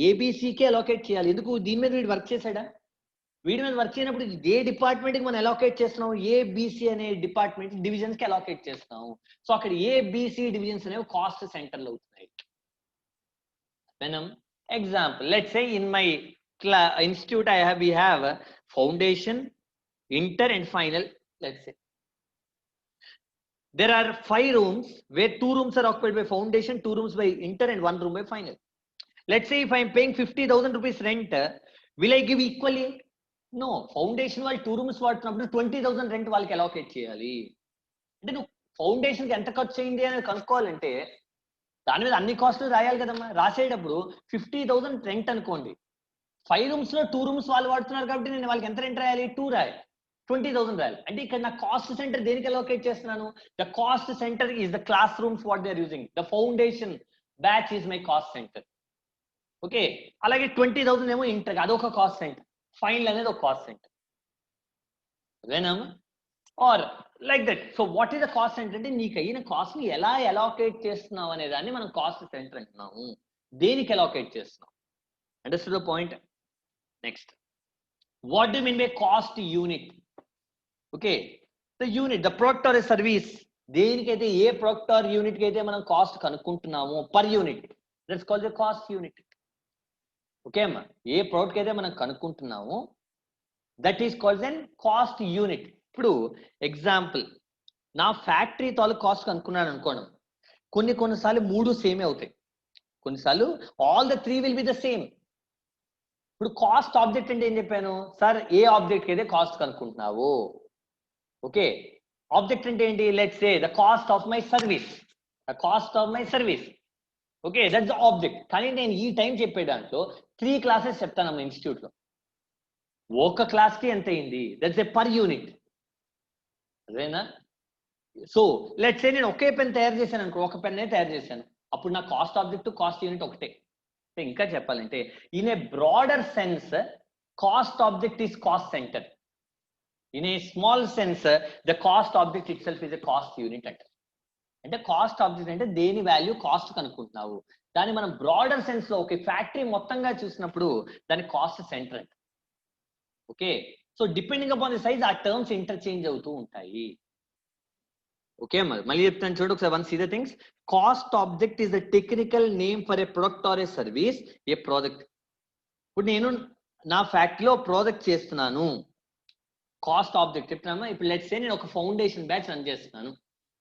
S1: ABCకే allocate చేయాలి. ఎందుకు? దీని మీద వీడు వర్క్ చేశాడా? వీడి మీద వర్క్ చేయనప్పుడు ఏ డిపార్ట్మెంట్కి మనం అలోకేట్ చేస్తున్నాం, ఏబిసి అనే డిపార్ట్మెంట్ డివిజన్స్ కి అలోకేట్ చేస్తున్నాం. సో అక్కడ ఏబిసి డివిజన్స్ అనేవి కాస్ట్ సెంటర్లు అవుతున్నాయి. మనం example, let's say in my institute we have foundation, inter and final. Let's say there are 5 rooms where 2 rooms are occupied by foundation, 2 rooms by inter and 1 room by final. Let's say if I am paying 50,000 rupees rent, will I give equally? No, foundation వాళ్ళు 2 rooms వాడుతున్నప్పుడు 20,000 rent వాళ్ళకి allocate చేయాలి. అంటే నువ్వు foundation కి ఎంత ఖర్చు అయింది అనేది కనుక్కోవాలంటే దాని మీద అన్ని కాస్ట్లు రాయాలి కదమ్మా. రాసేటప్పుడు 50,000 రెంట్ అనుకోండి, 5 rooms లో 2 rooms వాళ్ళు వాడుతున్నారు కాబట్టి నేను వాళ్ళకి ఎంత రెంట్ రాయాలి, 2 రాయాలి, 20,000 రాయాలి. అంటే ఇక్కడ నా కాస్ట్ సెంటర్ దేనికి అలోకేట్ చేస్తున్నాను? The cost centre is the classrooms what they are using. The foundation batch is my cost centre. Okay, అలాగే 20,000 ఏమో ఇంటర్, అదొక కాస్ట్ సెంటర్. ఫైనల్ అనేది ఒక కాస్ట్ సెంటర్. అదేనమ్మా, or like that. So what is the cost centre అంటే నీకు అయిన cost ని ఎలా అలోకేట్ చేస్తున్నావు అనే దాన్ని మనం కాస్ట్ సెంటర్ అంటున్నాము. దేనికి అలోకేట్ చేస్తున్నాం? Understood the point? Next, what do mean by cost unit? Okay, the unit, the product or a service, దేనికైతే ఏ ప్రొడక్ట్ ఆర్ యూనిట్ కి అయితే మనం కాస్ట్ కనుక్కుంటున్నాము per unit, that's called the cost unit. Okay అమ్మా, ఏ product అయితే మనం కనుక్కుంటున్నామో that is called an cost unit. ఇప్పుడు ఎగ్జాంపుల్, నా ఫ్యాక్టరీ తాలూకు కాస్ట్ కనుక్కున్నాను అనుకోండి, కొన్నిసార్లు 3 సేమే అవుతాయి, కొన్నిసార్లు all the 3 will be the same. ఇప్పుడు కాస్ట్ ఆబ్జెక్ట్ అంటే ఏం చెప్పాను సార్, ఏ ఆబ్జెక్ట్ అయితే కాస్ట్ కనుక్కుంటున్నావు. ఓకే, ఆబ్జెక్ట్ అంటే ఏంటి, let's say the cost of my service, the cost of my service. Okay, that's the object. కానీ నేను ఈ టైం చెప్పే దాంట్లో 3 క్లాసెస్ చెప్తాను మన ఇన్స్టిట్యూట్ లో. ఒక క్లాస్ కి ఎంత అయింది, దట్స్ ఏ పర్ యూనిట్. అదేనా? సో లెట్స్ సే నేను ఒకే పెన్ తయారు చేశాను అనుకో, ఒక పెన్నే తయారు చేశాను, అప్పుడు నా కాస్ట్ ఆబ్జెక్ట్ కాస్ట్ యూనిట్ ఒకటే. ఇంకా చెప్పాలంటే in a broader sense cost object is cost centre. In a small sense the cost object it self is a cost unit అంటారు. అంటే కాస్ట్ ఆబ్జెక్ట్ అంటే దేని వాల్యూ కాస్ట్ కనుక్కుంటున్నావు, దాన్ని మనం బ్రాడర్ సెన్స్ లో ఒక ఫ్యాక్టరీ మొత్తంగా చూసినప్పుడు దాని కాస్ట్ సెంటర్ అంట. Okay, so depending upon the size ఆ టర్మ్స్ ఇంటర్చేంజ్ అవుతూ ఉంటాయి. ఓకే, మళ్ళీ చెప్తాను చూడు ఒకసారి, one see the things. Cost object is the technical name for a product or a service, a product. ఇప్పుడు నేను నా ఫ్యాక్టరీలో ప్రోడక్ట్ చేస్తున్నాను, కాస్ట్ ఆబ్జెక్ట్ చెప్తున్నామా. ఇప్పుడు లెట్స్ సే నేను ఒక ఫౌండేషన్ బ్యాచ్ రన్ చేస్తున్నాను,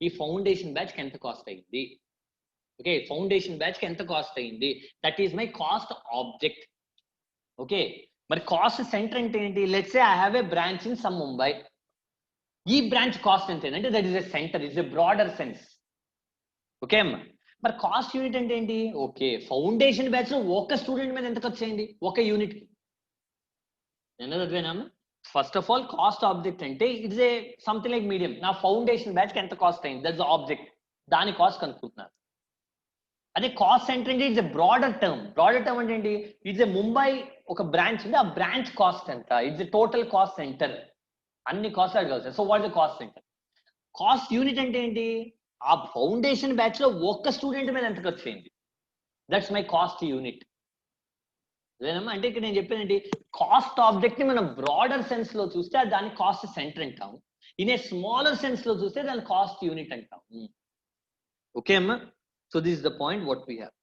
S1: ఈ ఫౌండేషన్ బ్యాచ్ కి ఎంత కాస్ట్ అయింది. ఓకే, ఫౌండేషన్ బ్యాచ్ కి ఎంత కాస్ట్ అయింది, that is my cost object. Okay, మరి కాస్ట్ సెంటర్ అంటే ఏంటి, let's say I have a branch in some Mumbai, ఈ బ్రాంచ్ కాస్ట్ ఎంత అంటే that is a centre, is a broader sense. Okay అమ్మా, మరి కాస్ట్ యూనిట్ అంటే ఏంటి, ఓకే ఫౌండేషన్ బ్యాచ్ లో ఒక స్టూడెంట్ మీద ఎంత ఖర్చు అయింది, ఒక యూనిట్ కి. అర్థమేనా? First of all cost object అంటే it's a something like medium, నా ఫౌండేషన్ బ్యాచ్ కి ఎంత కాస్ట్ అయింది, దట్స్ ఆబ్జెక్ట్, దాని కాస్ట్ కనుక్కుంటున్నారు. అదే కాస్ట్ సెంటర్ అంటే it's a broader term. Broader term అంటే ఏంటి, ఇట్స్ ఎ ముంబై ఒక బ్రాంచ్ ఉంది, ఆ బ్రాంచ్ కాస్ట్ ఎంత, it's a total cost centre, అన్ని కాస్ట్ అడగాల్సి. So what is cost centre. Cost unit అంటే ఏంటి, ఆ ఫౌండేషన్ బ్యాచ్ లో ఒక్క స్టూడెంట్ మీద ఎంత ఖర్చు అయింది, దట్స్ మై కాస్ట్ యూనిట్. అదేనమ్మా, అంటే ఇక్కడ నేను చెప్పేది ఏంటి, కాస్ట్ ఆబ్జెక్ట్ ని మనం బ్రాడర్ సెన్స్ లో చూస్తే దాన్ని కాస్ట్ సెంటర్ అంటాం, ఇన్ ఏ స్మాలర్ సెన్స్ లో చూస్తే దాన్ని కాస్ట్ యూనిట్ అంటాం. ఓకే అమ్మా, so this is the point what we have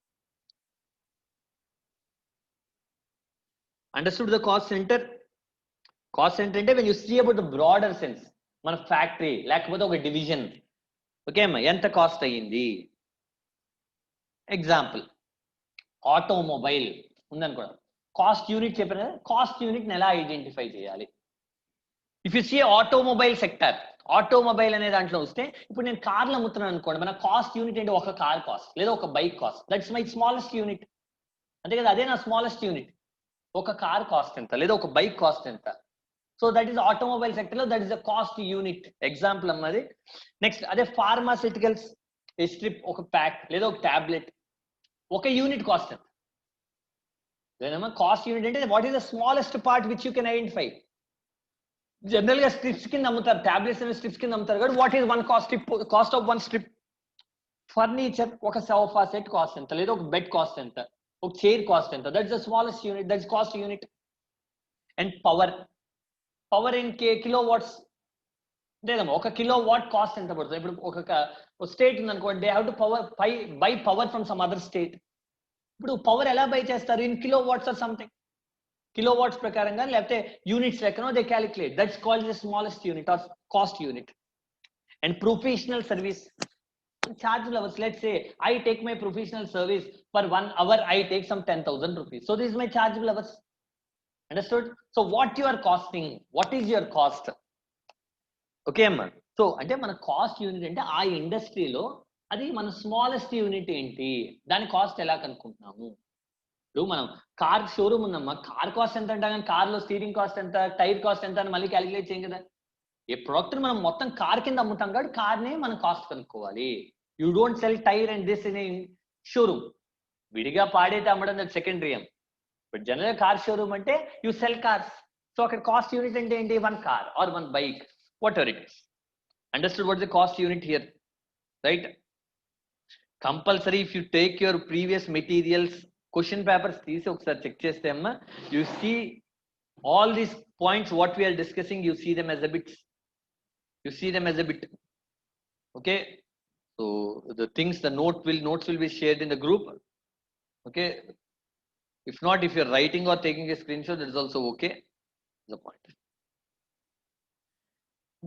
S1: understood. The cost centre, cost centre అంటే when you see about the broader sense, మన ఫ్యాక్టరీ లేకపోతే ఒక డివిజన్, ఓకే అమ్మా, ఎంత కాస్ట్ అయ్యింది. ఎగ్జాంపుల్ ఆటోమొబైల్ ఉందనుకోండి, కాస్ట్ యూనిట్ చెప్పాను కదా, కాస్ట్ యూనిట్ ఎలా ఐడెంటిఫై చేయాలి. If you see automobile sector, automobile అనే దాంట్లో వస్తే, ఇప్పుడు నేను కార్లు అమ్ముతున్నాను అనుకోండి, మన కాస్ట్ యూనిట్ ఏంటి, ఒక కార్ కాస్ట్ లేదా ఒక bike cost, that's my smallest unit. అంతే కదా, అదే నా స్మాలెస్ట్ యూనిట్. ఒక కార్ కాస్ట్ ఎంత లేదా ఒక బైక్ కాస్ట్ ఎంత. So that is automobile sector లో that is the cost unit. Example అన్నది. నెక్స్ట్ అదే ఫార్మాసిటికల్స్, ఏ స్ట్రిప్ ఒక ప్యాక్ లేదా ఒక టాబ్లెట్, ఒక యూనిట్ కాస్ట్ ఎంత. లేదమ్మా, కాస్ట్ యూనిట్ అంటే what is the smallest part which you can identify. General గా స్ట్రిప్స్ కింద అమ్ముతారు, టాబ్లెట్స్ అనే స్ట్రిప్స్ కింద అమ్ముతారు కాబట్టి what is one cost strip, cost of one strip. Furniture, ఒక సోఫా సెట్ కాస్ట్ ఎంత లేదా ఒక బెడ్ కాస్ట్ ఎంత, ఒక చైర్ కాస్ట్ ఎంత, that's the smallest unit, that's cost unit. And power, power in kilowatts, లేదమ్మా ఒక కిలో వాట్ కాస్ట్ ఎంత పడుతుంది. ఇప్పుడు ఒక స్టేట్ ఉంది అనుకోండి, they have to buy power from some other state. ఇప్పుడు పవర్ ఎలా బై చేస్తారు, in kilowatts or something, kilowatts ప్రకారంగా లేకపోతే యూనిట్స్ లెక్కనో they calculate, that's called the smallest unit or cost unit. And professional service, chargeable hours. Let's say I take my professional service for 1 hour, I take some 10,000 rupees, so this is my chargeable hours. Understood? So what you are costing, what is your cost. Okay amma, so అంటే మన cost unit అంటే ఆ ఇండస్ట్రీలో అది మన smallest unit ఏంటి, దాని cost ఎలా కనుక్కుంటున్నాము. ఇప్పుడు మనం కార్ షోరూమ్ ఉందమ్మా, కార్ కాస్ట్ ఎంత అంటా కానీ కార్లో స్టీరింగ్ కాస్ట్ ఎంత, టైర్ కాస్ట్ ఎంత అని మళ్ళీ క్యాలిక్యులేట్ చేయం కదా. ఏ ప్రోడక్ట్ మనం మొత్తం కార్ కింద అమ్ముతాం కాబట్టి కార్నే మనం కాస్ట్ కనుక్కోవాలి. You don't sell tyre and this in showroom, విడిగా పాడైతే అమ్మడం that secondary. But general car showroom అంటే యూ సెల్ కార్స్. సో అక్కడ కాస్ట్ యూనిట్ అంటే ఏంటి, one car or one bike, whatever it is. Understood what the cost unit here, right. Compulsory if you take your previous materials, question papers తీసి ఒకసారి check చేస్తే అమ్మా, you see all these points what we are discussing, you see them as a bit, you see them as a bit. Okay, so the things, the notes will be shared in the group. Okay, If not, if you're writing or taking a screenshot, that is also okay. The point.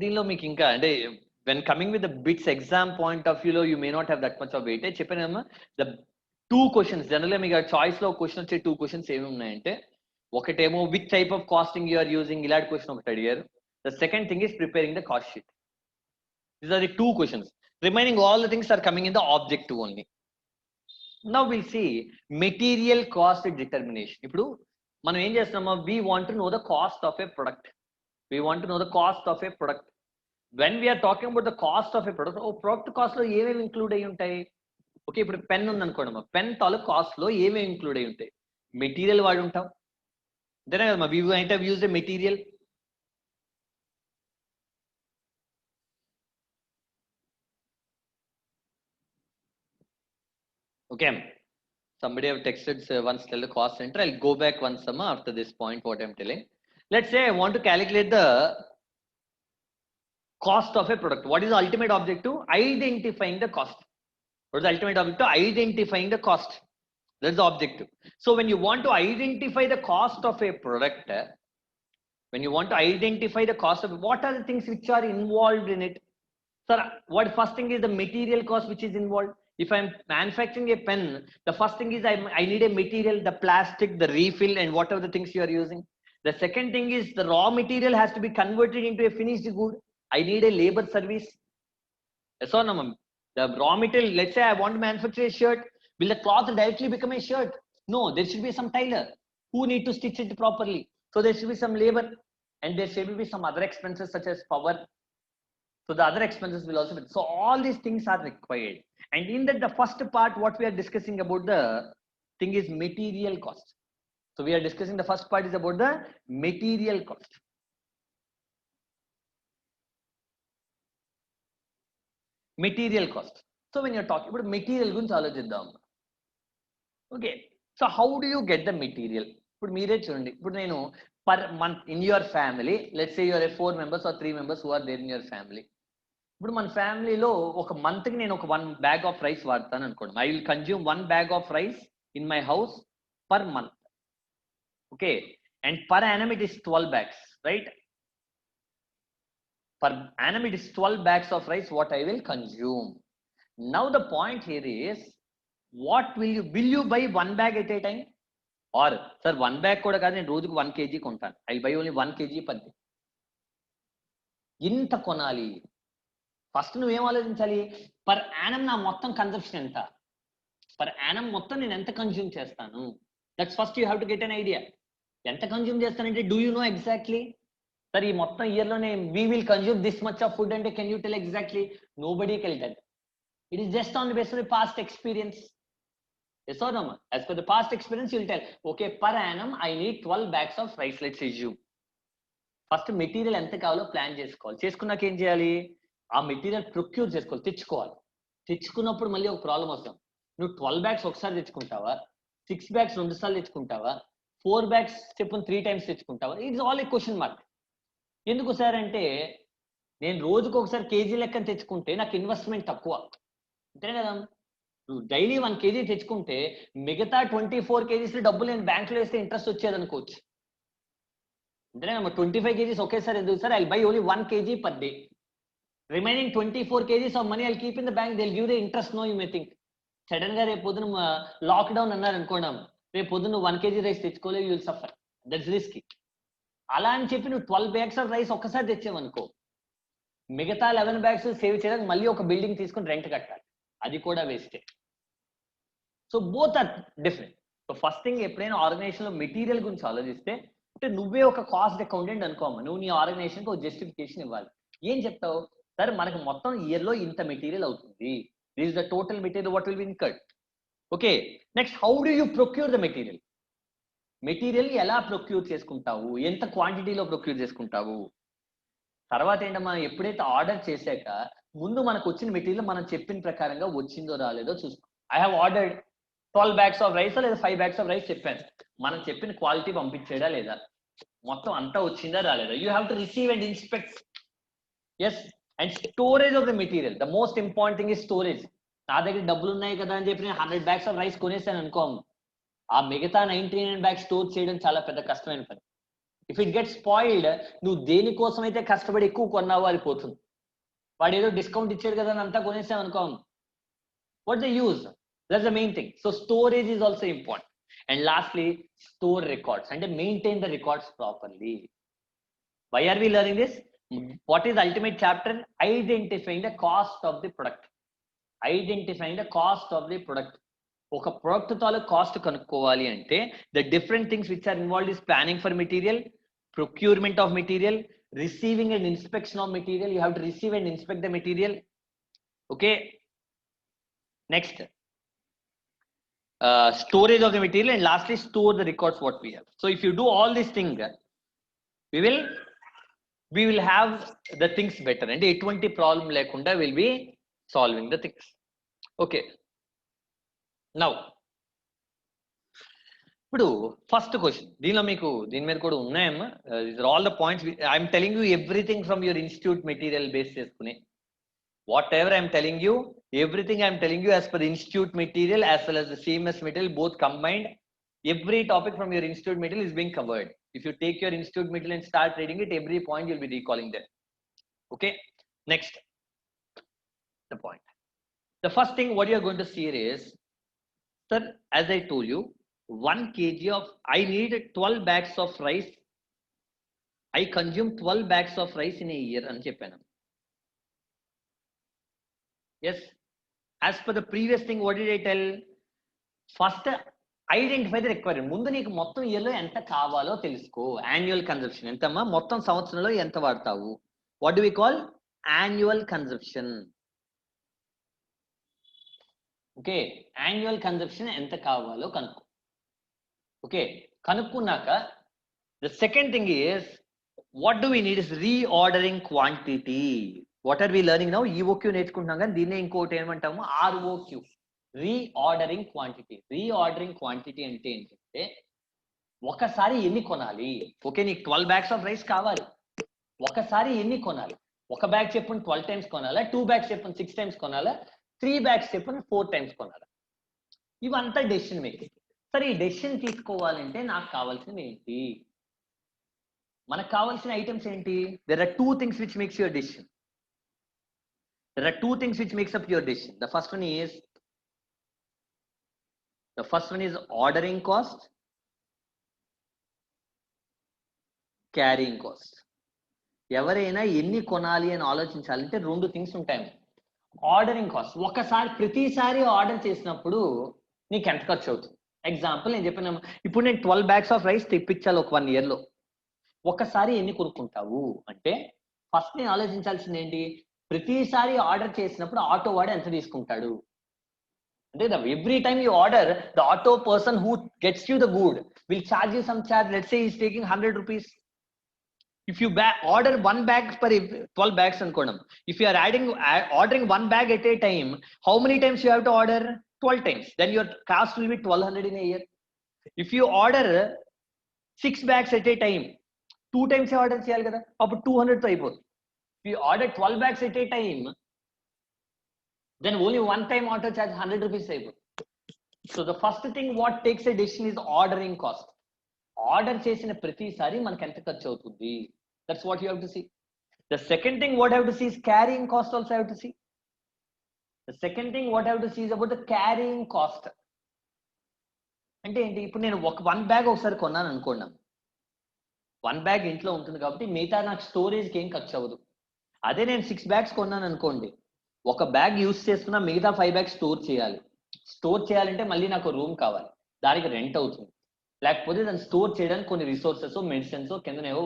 S1: దీనిలో మీకు ఇంకా అంటే when coming with the bits exam point of view లో you may not have that much of weightage. చెప్పానమ్మా, the two questions generally మీకు choice లో question వచ్చే two questions ఏమి ఉన్నాయంటే, ఒకటేమో which type of costing you are using, ఇలాంటి question ఒకటి అడిగారు. The second thing is preparing the cost sheet. These are the two questions. Remaining all the things are coming in the objective only. Now we'll see material cost determination. ఇప్పుడు మనం ఏం చేస్తున్నామో, we want to know the cost of a product. We want to know the cost of a product. When we are talking about the cost of a product, product cost లో ఏమేమి include అయ్యి ఉంటాయి? Okay, ఇప్పుడు pen ఉంది అనుకోండి, pen తాలూకు cost లో ఏమేమి ఇంక్లూడ్ అయ్యి ఉంటాయి? మెటీరియల్ వాడి ఉంటాం, అంతేనా కదమ్మా? we might have used a material. Okay, somebody have texted once, tell the cost center. I'll go back once after this point what I'm telling. Let's say I want to calculate the cost of a product. What is the ultimate objective? Identifying the cost. What is the ultimate objective? Identifying the cost. That's the objective. So when you want to identify the cost of a product, when you want to identify the cost of, what are the things which are involved in it? Sir, what first thing is the material cost which is involved. If I'm manufacturing a pen, the first thing is I need a material, the plastic, the refill, and whatever the things you are using. The second thing is the raw material has to be converted into a finished good. I need a labor service. Yes or no, ma'am? The raw material, let's say I want to manufacture a shirt. Will the cloth directly become a shirt? No, there should be some tailor who need to stitch it properly. So there should be some labor, and there should be some other expenses such as power. So the other expenses will also be. So all these things are required. And in that, the first part, what we are discussing about the thing is material cost. So we are discussing the first part is about the material cost. Material cost. So when you're talking about material గురించి ఆలోచిద్దాం. Okay, so how do you get the material? ఇప్పుడు మీరే చూడండి, ఇప్పుడు నేను per month in your family, let's say you are 4 members or 3 members who are there in your family. ఇప్పుడు మన ఫ్యామిలీలో ఒక మంత్కి నేను ఒక 1 bag of rice వాడతాను అనుకోండి. I will consume 1 bag of rice in my house per month. Okay, and per annum it is 12 bags, right? Per annum it is 12 bags of rice what I will consume. Now the point here is, what will you buy 1 bag at a time? Or sir, 1 bag కూడా కాదు, నేను రోజుకు 1 kg కొంటాను. I buy only 1 kg per day. ఇంత కొనాలి. First నువ్వేం ఆలోచించాలి, per annum నా మొత్తం కన్సంప్షన్ ఎంత, పర్ యానం మొత్తం నేను ఎంత కన్జ్యూమ్ చేస్తాను. That's first you have to get an idea. ఎంత కన్జ్యూమ్ చేస్తానంటే, do you know exactly? Sir ఈ మొత్తం ఇయర్లోనే we will consume this much of food అంటే can you tell exactly? Nobody can tell. It is just on the base of the past experience. Yes or no? As per the past experience, you'll tell, okay, per annum I need 12 bags of rice, let's assume. First material ఎంత కావాలో plan చేసుకోవాలి. చేసుకున్నాక ఏం చేయాలి, ఆ material procure చేసుకోవాలి, తెచ్చుకోవాలి. తెచ్చుకున్నప్పుడు మళ్ళీ ఒక ప్రాబ్లం వస్తాం. నువ్వు 12 bags ఒకసారి తెచ్చుకుంటావా, 6 bags 2 సార్లు తెచ్చుకుంటావా, 4 bags చెప్పు 3 times తెచ్చుకుంటావా? It's all a question mark. ఎందుకు సార్ అంటే, నేను రోజుకు ఒకసారి కేజీ లెక్కన తెచ్చుకుంటే నాకు ఇన్వెస్ట్మెంట్ తక్కువ, అంతే కదా? నువ్వు డైలీ 1 kg తెచ్చుకుంటే మిగతా 24 kgs డబ్బులు నేను బ్యాంకులో వేస్తే ఇంట్రెస్ట్ వచ్చేది అనుకోవచ్చు, అంతేనా? 25 kgs ఒకేసారి ఎందుకు సార్? I buy only 1 kg per day. Remaining 24 kgs of money I keep in the bank, they will give the interest. No you may think sudden గా రేపు పొద్దున లాక్డౌన్ అన్నారు అనుకోండి, రేపు పొద్దున్న 1 kg రైస్ తెచ్చుకోలేవు, you will suffer. That's risky. అలా అని చెప్పి నువ్వు 12 bags ఆఫ్ రైస్ ఒక్కసారి తెచ్చావనుకో, మిగతా 11 bags సేవ్ చేయడానికి మళ్ళీ ఒక బిల్డింగ్ తీసుకుని రెంట్ కట్టాలి, అది కూడా వేస్టే. So both are different. So first thing, ఎప్పుడైనా ఆర్గనైజేషన్ లో మెటీరియల్ గురించి ఆలోచిస్తే, అంటే నువ్వే ఒక కాస్ట్ అకౌంటెంట్ అనుకోమా, నువ్వు నీ ఆర్గనైజేషన్ కి ఒక జస్టిఫికేషన్ ఇవ్వాలి. ఏం చెప్తావు, సరే మనకు మొత్తం ఇయర్ లో ఇంత మెటీరియల్ అవుతుంది, this is the total material what will be incurred. Okay, next how do you procure the material? Material ఎలా ప్రొక్యూర్ చేసుకుంటావు, ఎంత క్వాంటిటీలో ప్రొక్యూర్ చేసుకుంటావు? తర్వాత ఏంటమ్మా, ఎప్పుడైతే ఆర్డర్ చేశాక ముందు మనకు వచ్చిన మెటీరియల్ మనం చెప్పిన ప్రకారంగా వచ్చిందో రాలేదో చూసుకో. I have ordered 12 bags of rice లేదా 5 bags ఆఫ్ రైస్ చెప్పాను, మనం చెప్పిన క్వాలిటీ పంపించేదా లేదా, మొత్తం అంతా వచ్చిందా రాలేదా? You have to receive and inspect. Yes, and storage of the material, the most important thing is storage. నా దగ్గర డబ్బులు ఉన్నాయి కదా అని చెప్పి నేను 100 bags ఆఫ్ రైస్ కొనేసాను అనుకోము, ఆ మిగతా 99 బ్యాగ్స్ స్టోర్ చేయడం చాలా పెద్ద కష్టమైన పని. ఇఫ్ ఇట్ గెట్ స్పాయిల్డ్, నువ్వు దేనికోసం అయితే కష్టపడి ఎక్కువ కొన్నావో అది పోతుంది. వాడు ఏదో డిస్కౌంట్ ఇచ్చాడు కదా అని అంతా కొనేసాం అనుకో, what the use? That's the main thing. So storage is also important. And lastly, store records, అంటే maintain the records properly. Why are we learning this? What is the ultimate chapter? Identifying the cost of the product. Identifying the cost of the product. ఒక product తాలూ cost కనుక్కోవాలి అంటే the different things which are involved is planning for material, procurement of material, receiving and inspection of material. You have to receive and inspect the material. Okay, next storage of the material, and lastly store the records what we have. So if you do all these things, we will have the things better, and eటువంటి problem lekunda will be solving the things. Okay, now ఇప్పుడు first question, దీనిలో మీకు దీని మీద కూడా ఉన్నాయమ్మా. these are all the points I'm telling you, everything from your institute material base చేసుకుని, whatever I'm telling you, everything I'm telling you as per the institute material as well as the CMS material, both combined, every topic from your institute material is being covered. If you take your institute material and start reading it, every point you'll be recalling them. Okay, next, the point, the first thing what you're going to see is, sir, as I told you, 1 kg of, I need 12 bags of rice, I consume 12 bags of rice in a year అని చెప్పాను. Yes, as per the previous thing, what did I tell? First, identify the requirement. ముందు నీకు మొత్తం ఇయర్లో ఎంత కావాలో తెలుసుకో. Annual consumption ఎంతమ్మా, మొత్తం సంవత్సరంలో ఎంత వాడతావు? What do we call? Annual consumption. Okay, annual consumption ఎంత కావాలో కనుక్కో. ఓకే, కనుక్కున్నాక the second thing is, what do we need is reordering quantity. What are we learning now? EOQ నేర్చుకుంటున్నాం కానీ దీన్నే ఇంకోటి ఏమంటాము, ROQ, reordering quantity. Reordering quantity అంటే ఏంటంటే, ఒకసారి ఎన్ని కొనాలి? ఓకే, నీకు 12 bags ఆఫ్ రైస్ కావాలి, ఒకసారి ఎన్ని కొనాలి? ఒక బ్యాగ్ చెప్పుని 12 times కొనాలా, 2 bags చెప్పుని 6 times కొనాలా, 3 bags చెప్పుని 4 times కొనాలా? ఇవంతా డెసిషన్ మేకింగ్. సరే, ఈ డెసిషన్ తీసుకోవాలంటే నాకు కావాల్సింది ఏంటి? మనకు కావాల్సిన ఐటమ్స్ ఏంటి? There are 2 things which makes your decision. There are 2 things which makes up your decision. The first one is ordering cost, carrying cost. ఎవరైనా ఎన్ని కొనాలి అని ఆలోచించాలంటే 2 things ఉంటాయి. ఆర్డరింగ్ కాస్ట్, ఒకసారి ప్రతిసారి ఆర్డర్ చేసినప్పుడు నీకు ఎంత ఖర్చు అవుతుంది? ఎగ్జాంపుల్ నేను చెప్పిన, ఇప్పుడు నేను 12 bags ఆఫ్ రైస్ తెప్పించాలి ఒక 1 year లో, ఒకసారి ఎన్ని కొనుక్కుంటావు అంటే ఫస్ట్ నేను ఆలోచించాల్సింది ఏంటి? ప్రతిసారి ఆర్డర్ చేసినప్పుడు ఆటో వాడు ఎంత తీసుకుంటాడు అంటే, every time you order, the auto person who gets you the good will charge you some charge. Let's say is taking 100 rupees. If you order 1 bag per 12 bags అనుకోండి, if you are ordering 1 bag at a time, how many times you have to order? 12 times. Then your cost will be 1200 in a year. If you order 6 bags at a time, 2 times order చేయాలి కదా, అప్పుడు 200 తో అయిపోతుంది. If you order 12 bags at a time, then only 1 time auto charge 100 rupees అయిపోతుంది. So the first thing what takes a decision is ordering cost. Order చేసిన ప్రతిసారి మనకి ఎంత ఖర్చు అవుతుంది? That's what you have to see. The second thing what I have to see is carrying cost also I have to see. The second thing what I have to see is about the carrying cost. అంటే ఏంటి? ఇప్పుడు నేను 1 bag ఒకసారి కొన్నాను అనుకోండి, 1 bag ఇంట్లో ఉంటుంది కాబట్టి మిగతా నాకు స్టోరేజ్కి ఏం ఖర్చు అవ్వదు. అదే నేను 6 bags కొన్నాను అనుకోండి, ఒక బ్యాగ్ యూస్ చేసుకున్నా మిగతా 5 bags స్టోర్ చేయాలి. స్టోర్ చేయాలంటే మళ్ళీ నాకు రూమ్ కావాలి, దానికి రెంట్ అవుతుంది, లేకపోతే దాన్ని స్టోర్ చేయడానికి కొన్ని రిసోర్సెస్, మెడిసిన్స్ కిందనేవో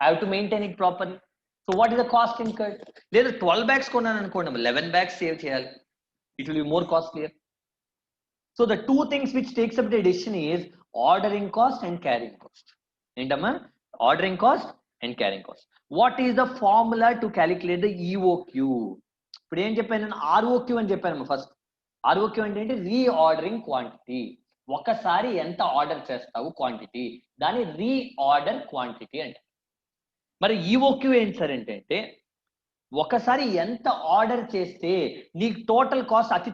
S1: I have to maintain it properly. So what is the cost incurred? లేదా 12 bags కొన్నాను అనుకోండి, 11 bags సేవ్ చేయాలి, it will be more costlier. So the 2 things which takes up the decision is ordering cost and carrying cost. ఏంటమ్మా? Ordering cost and carrying cost. What is the formula to calculate the EOQ? ఇప్పుడు ఏం చెప్పాను నేను? ROQ అని చెప్పాను first. ROQ అంటే ఏంటి? Reordering quantity. ఒకసారి ఎంత ఆర్డర్ చేస్తావు క్వాంటిటీ, దాని రీఆర్డర్ క్వాంటిటీ అంటే. మరి EOQ ఏంటి సార్ అంటే, ఒకసారి ఎంత ఆర్డర్ చేస్తే నీకు టోటల్ కాస్ట్ అతి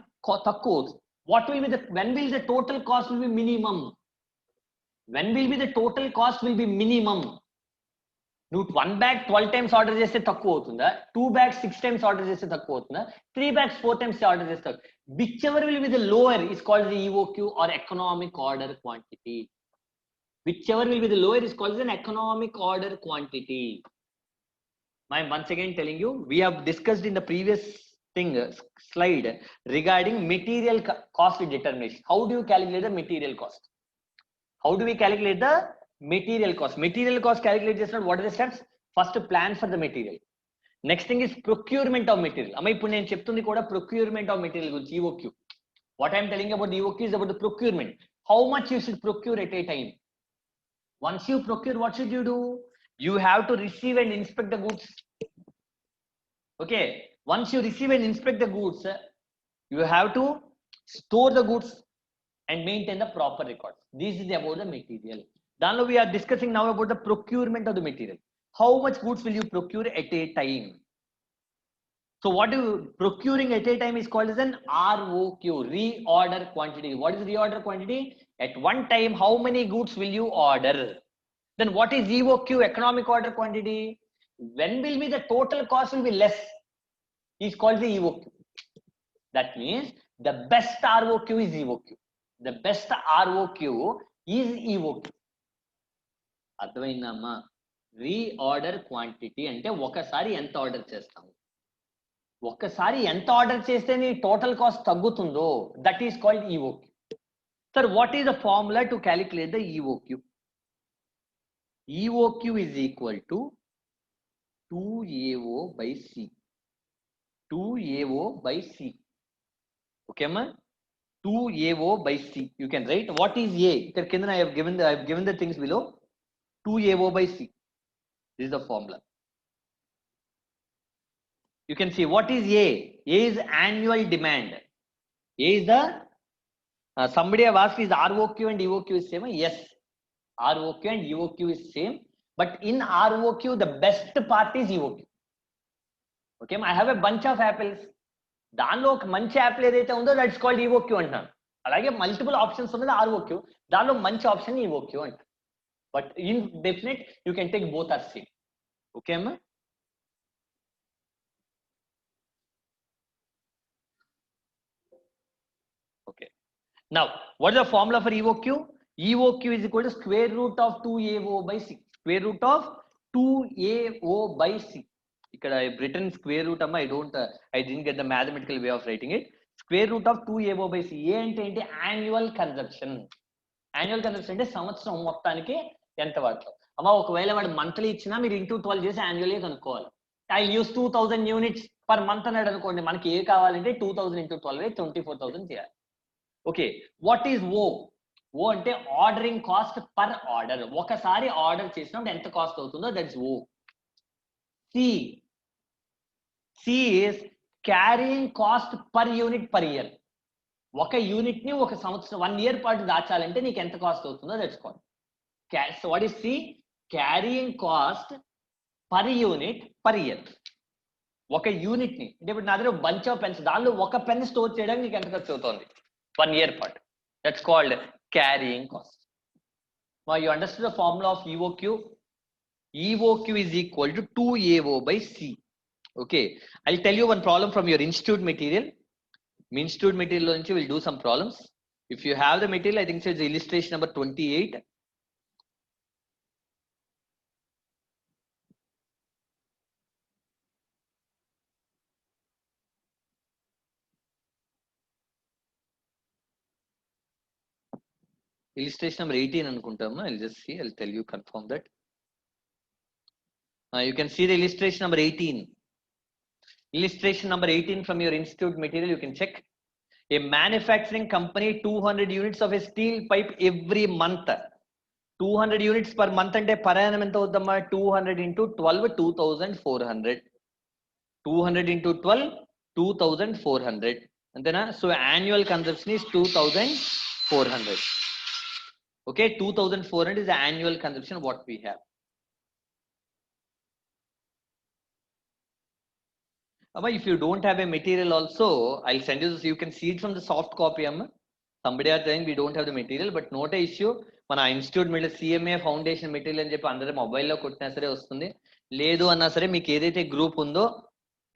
S1: తక్కువ అవుతుంది. What will be when will the total cost will be minimum? when will be the total cost will be minimum. నువ్వు 1 bag 12 times ఆర్డర్ చేస్తే తక్కువ అవుతుందా, 2 bags 6 times ఆర్డర్ చేస్తే తక్కువ అవుతుందా, 3 bags 4 times ఆర్డర్ చేస్తే which ever will be the lower is called the EOQ or economic order quantity. Whichever will be the lower is called as an economic order quantity. I'm once again telling you, we have discussed in the previous slide regarding material cost determination. How do you calculate the material cost? How do we calculate the material cost? Material cost calculate just not what are the steps? First, plan for the material. Next thing is procurement of material. Amma ippudu nenu cheptundi kuda procurement of material gurinchi, EOQ. What I am telling about the EOQ is about the procurement. How much you should procure at a time. Once you procure, what should you do? You have to receive and inspect the goods. Okay. Once you receive and inspect the goods, you have to store the goods and maintain the proper records. This is about the material. Then we are discussing now about the procurement of the material. How much goods will you procure at a time? So what procuring at a time is called as an ROQ, reorder quantity. What is reorder quantity? At one time, how many goods will you order? Then what is EOQ, economic order quantity? When will be the total cost will be less? Is called the EOQ. That means the best ROQ is EOQ. The best ROQ is EOQ. అర్థమైందమ్మా? Reorder quantity అంటే ఒకసారి ఎంత order చేస్తాము, ఒక్కసారి ఎంత order చేస్తే నీ total cost తగ్గుతుందో that is called EOQ. Sir, what is the formula to calculate the EOQ? EOQ is equal to 2AO by C. 2AO by C. Okay, ma? 2AO by C. You can write what is A. I have given the things below. 2AO by C. This is the formula. You can see what is A. A is annual demand. A is the somebody have asked is ROQ and EOQ is same? Yes, ROQ and EOQ is same, but in ROQ the best part is EOQ. Okay, I have a bunch of apples. దానిలో ఒక మంచి Apple ఏదైతే ఉందో that's called EOQ అంటారు. అలాగే multiple options ఉన్నది ROQ, దానిలో మంచి ఆప్షన్ EOQ అంటారు. But in definite you can take both are same. Okay అమ్మా? Okay. Now, what is the formula for EOQ? EOQ is equal to square root of 2AO by C. Square root of 2AO by C. Because I have written square root, I didn't get the mathematical way of writing it. Square root of 2AO by C. A అంటే annual consumption. Annual consumption అంటే సంవత్సరం మొత్తానికి ఎంత వాడతాం. అమ్మా ఒకవేళ వాడు monthly ఇచ్చినా మీరు ఇంటూ 12 చేసి యాన్యువల్లీ కనుక్కోవాలి. I use 2000 units per month అన్నాడు అనుకోండి, మనకి ఏ కావాలంటే 2000 into 12 24,000 చేయాలి. Okay, what is O? O అంటే ఆర్డరింగ్ కాస్ట్ పర్ ఆర్డర్. ఒకసారి ఆర్డర్ చేసినప్పుడు ఎంత కాస్ట్ అవుతుందో that's O. C is carrying cost per unit per year. ఒక యూనిట్ ని ఒక సంవత్సరం 1 year పాటు దాచాలంటే నీకు ఎంత కాస్ట్ అవుతుందో that's called. So what is C? Carrying cost per unit per year. ఒక యూనిట్ ని అంటే ఇప్పుడు నా దగ్గర బంచ్ ఆఫ్ పెన్స్, దానిలో ఒక పెన్ స్టోర్ చేయడానికి నీకు ఎంత ఖర్చు అవుతుంది 1 year పాటు. That's called carrying cost. Now you understood the formula of EOQ. EOQ is equal to 2AO by C. Okay, I'll tell you one problem from your institute material. Institute material we'll do some problems. If you have the material, I think it's illustration number 28. Illustration number 18 anukuntamma. I'll just see, I'll tell you, confirm that. You can see the illustration number 18. Illustration number 18 from your institute material, you can check. A manufacturing company 200 units of a steel pipe every month. 200 units per month ante per annum enta avudamma? 200 into 12 2400. 200 into 12 2400 antena? So annual consumption is 2400. Okay, 2400 is the annual consumption what we have. If you don't have a material also, I'll send you this. You can see it from the soft copy. somebody are saying we don't have the material, but not a issue. మన institute మీద CMA foundation material అని చెప్పి అందరూ మొబైల్లో కొట్టినా సరే వస్తుంది. లేదు అన్నా సరే మీకు ఏదైతే గ్రూప్ ఉందో,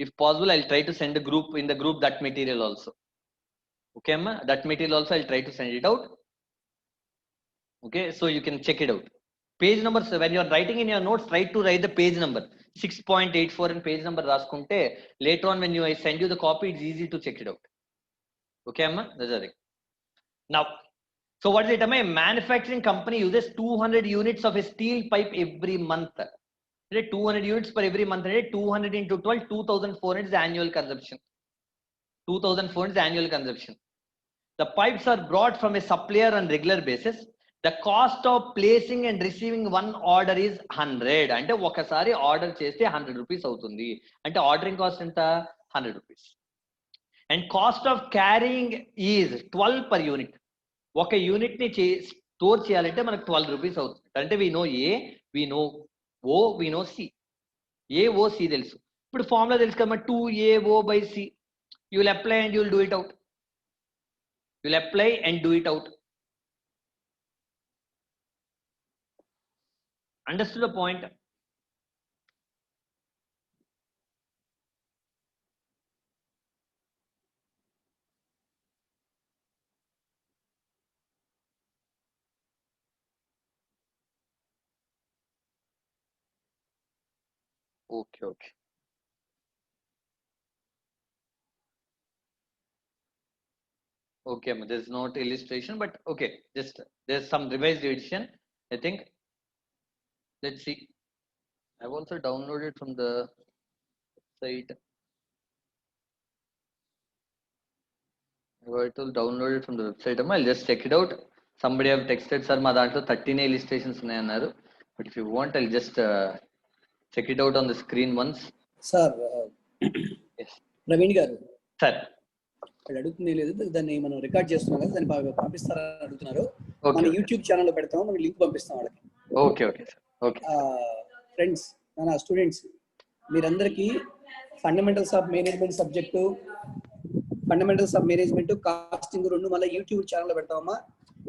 S1: if possible I'll try to send a group in the group that material also. Okay amma, that material also I'll try to send it out. Okay, so you can check it out. Page number, when you are writing in your notes, try to write the page number 6.84 and page number raskunte. Later on when I send you the copy, it's easy to check it out. Okay amma, that's it. Now, so what is it? A manufacturing company uses 200 units of a steel pipe every month. 200 units per every month. 200 into 12, 2,400 is annual consumption. 2,400 is annual consumption. The pipes are brought from a supplier on regular basis. The cost of placing and receiving one order is 100. అంటే ఒకసారి order చేస్తే 100 rupees అవుతుంది. అంటే ordering cost ఎంత? 100 rupees. And cost of carrying is 12 per unit. ఒక unit ని store చేయాలంటే మనకు 12 రూపీస్ అవుతుంది. అంటే we know A, we know O, we know C. A O C తెలుసు. ఇప్పుడు ఫార్ములా తెలుసు కదా, 2AO/C. You will apply and you will do it out. You will apply and do it out. Understood the point? Okay, okay. Okay, there's not illustration, but okay, just there's some revised edition, I think. Let's see. I've also downloaded from the site. I've also downloaded from the website. I'll just check it out. Somebody have texted, sir, మా దాంట్లో 13 illustrations ఉన్నాయన్నారు. But if you want, I'll just check it out on the screen once.
S2: Sir,
S1: yes.
S2: Praveen garu.
S1: Sir.
S2: వాళ్ళు అడుగుతుంది లేదు, దాన్ని మనం record చేస్తున్నాం కదా, దాన్ని పంపిస్తారని అడుగుతున్నారు. మన యూట్యూబ్ ఛానల్లో పెడతాం, మనం లింక్ పంపిస్తాం వాళ్ళకి.
S1: Okay okay sir. Okay
S2: friends, మన స్టూడెంట్స్ మీరందరికీ fundamentals of management subject, fundamentals of management, costing రెండు మళ్ళీ యూట్యూబ్ ఛానల్లో పెడతామమ్మా.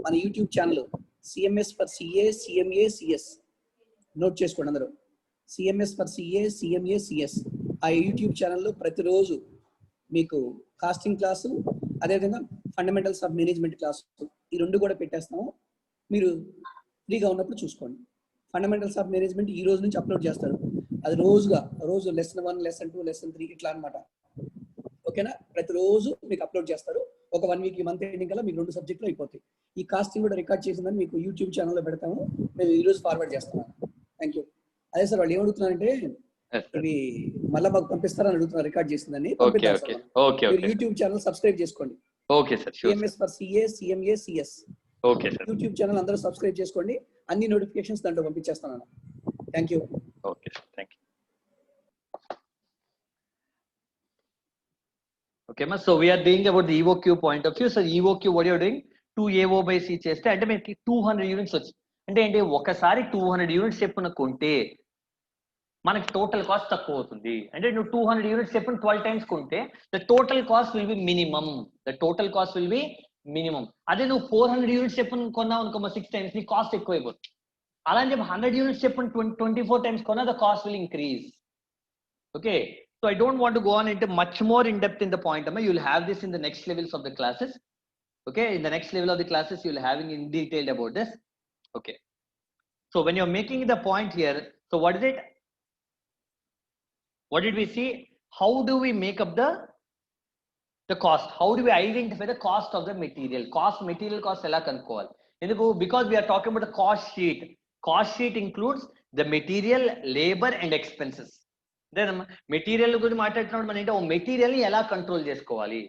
S2: మన YouTube channel CMS for CA, CMA, CS. Note చేసుకోండి అందరూ. CMS for CA, CMA, CS. ఆ యూట్యూబ్ ఛానల్లో ప్రతిరోజు మీకు కాస్టింగ్ క్లాసు, అదేవిధంగా ఫండమెంటల్స్ ఆఫ్ మేనేజ్మెంట్ క్లాసు, ఈ రెండు కూడా పెట్టేస్తాము. మీరు ఫ్రీగా ఉన్నప్పుడు చూసుకోండి. ఫండమెంటల్స్ ఆఫ్ మేనేజ్మెంట్ ఈ రోజు నుంచి అప్లోడ్ చేస్తారు. అది రోజు లెసన్ 1, లెసన్ 2, లెసన్ 3 ఇట్లా అనమాట. ఓకేనా? ప్రతిరోజు మీకు అప్లోడ్ చేస్తారు. ఒక 1 వీక్, ఈ మంత్ ఎండింగ్ కల్లా మీకు 2 సబ్జెక్టులు అయిపోతాయి. ఈ కాస్టింగ్ కూడా రికార్డ్ చేసిందని మీకు యూట్యూబ్ ఛానల్లో పెడతాము. మేము ఈరోజు ఫార్వర్డ్ చేస్తున్నాము. Thank you. అదే సార్, వాళ్ళు ఏమడుగుతున్నారంటే ఇవి మళ్ళీ మాకు పంపిస్తారని అడుగుతున్నారు, రికార్డ్ చేసిందని. యూట్యూబ్ ఛానల్ సబ్స్క్రైబ్ చేసుకోండి.
S1: Okay sir.
S2: CMS for CA, CMA, CS.
S1: Okay sir.
S2: YouTube channel అందరూ సబ్స్క్రైబ్ చేసుకోండి. అన్ని నోటిఫికేషన్స్ దాంట్లో పంపించేస్తాను. Thank you.
S1: Okay sir, thank you. Okay ma, so we are doing about the EOQ point of view. So EOQ, what you are doing, 2AO/C చేస్తే అంటే మనకి 200 units వచ్చి, అంటే ఏంటి, ఒకసారి 200 యూనిట్స్ చెప్పున కొంటే మనకి టోటల్ కాస్ట్ తక్కువ అవుతుంది. అంటే నువ్వు 200 యూనిట్స్ చెప్పున 12 టైమ్స్ కొంటే the total cost will be minimum. అదే నువ్వు 400 యూనిట్స్ చెప్పున కొన్నావు అనుకో 6 టైమ్స్, నీ కాస్ట్ ఎక్కువ అయిపోతుంది. అలా అని చెప్పి 100 యూనిట్స్ చెప్పున 24 టైమ్స్ కొన్నా the cost will increase. Okay, so I don't want to go on into much more in depth in the point. You will have this in the next levels of the classes. Okay, in the next level of the classes you will having in detail about this. Okay, so when you're making the point here, so what is it, what did we see? How do we make up the cost? How do we identify the cost of the material cost ela kanukovali? Enduku, because we are talking about the cost sheet includes the material, labor and expenses. Material గురించి మాట్లాడుతున్నప్పుడు మనం ఏంటో material ని ఎలా control చేసుకోవాలి.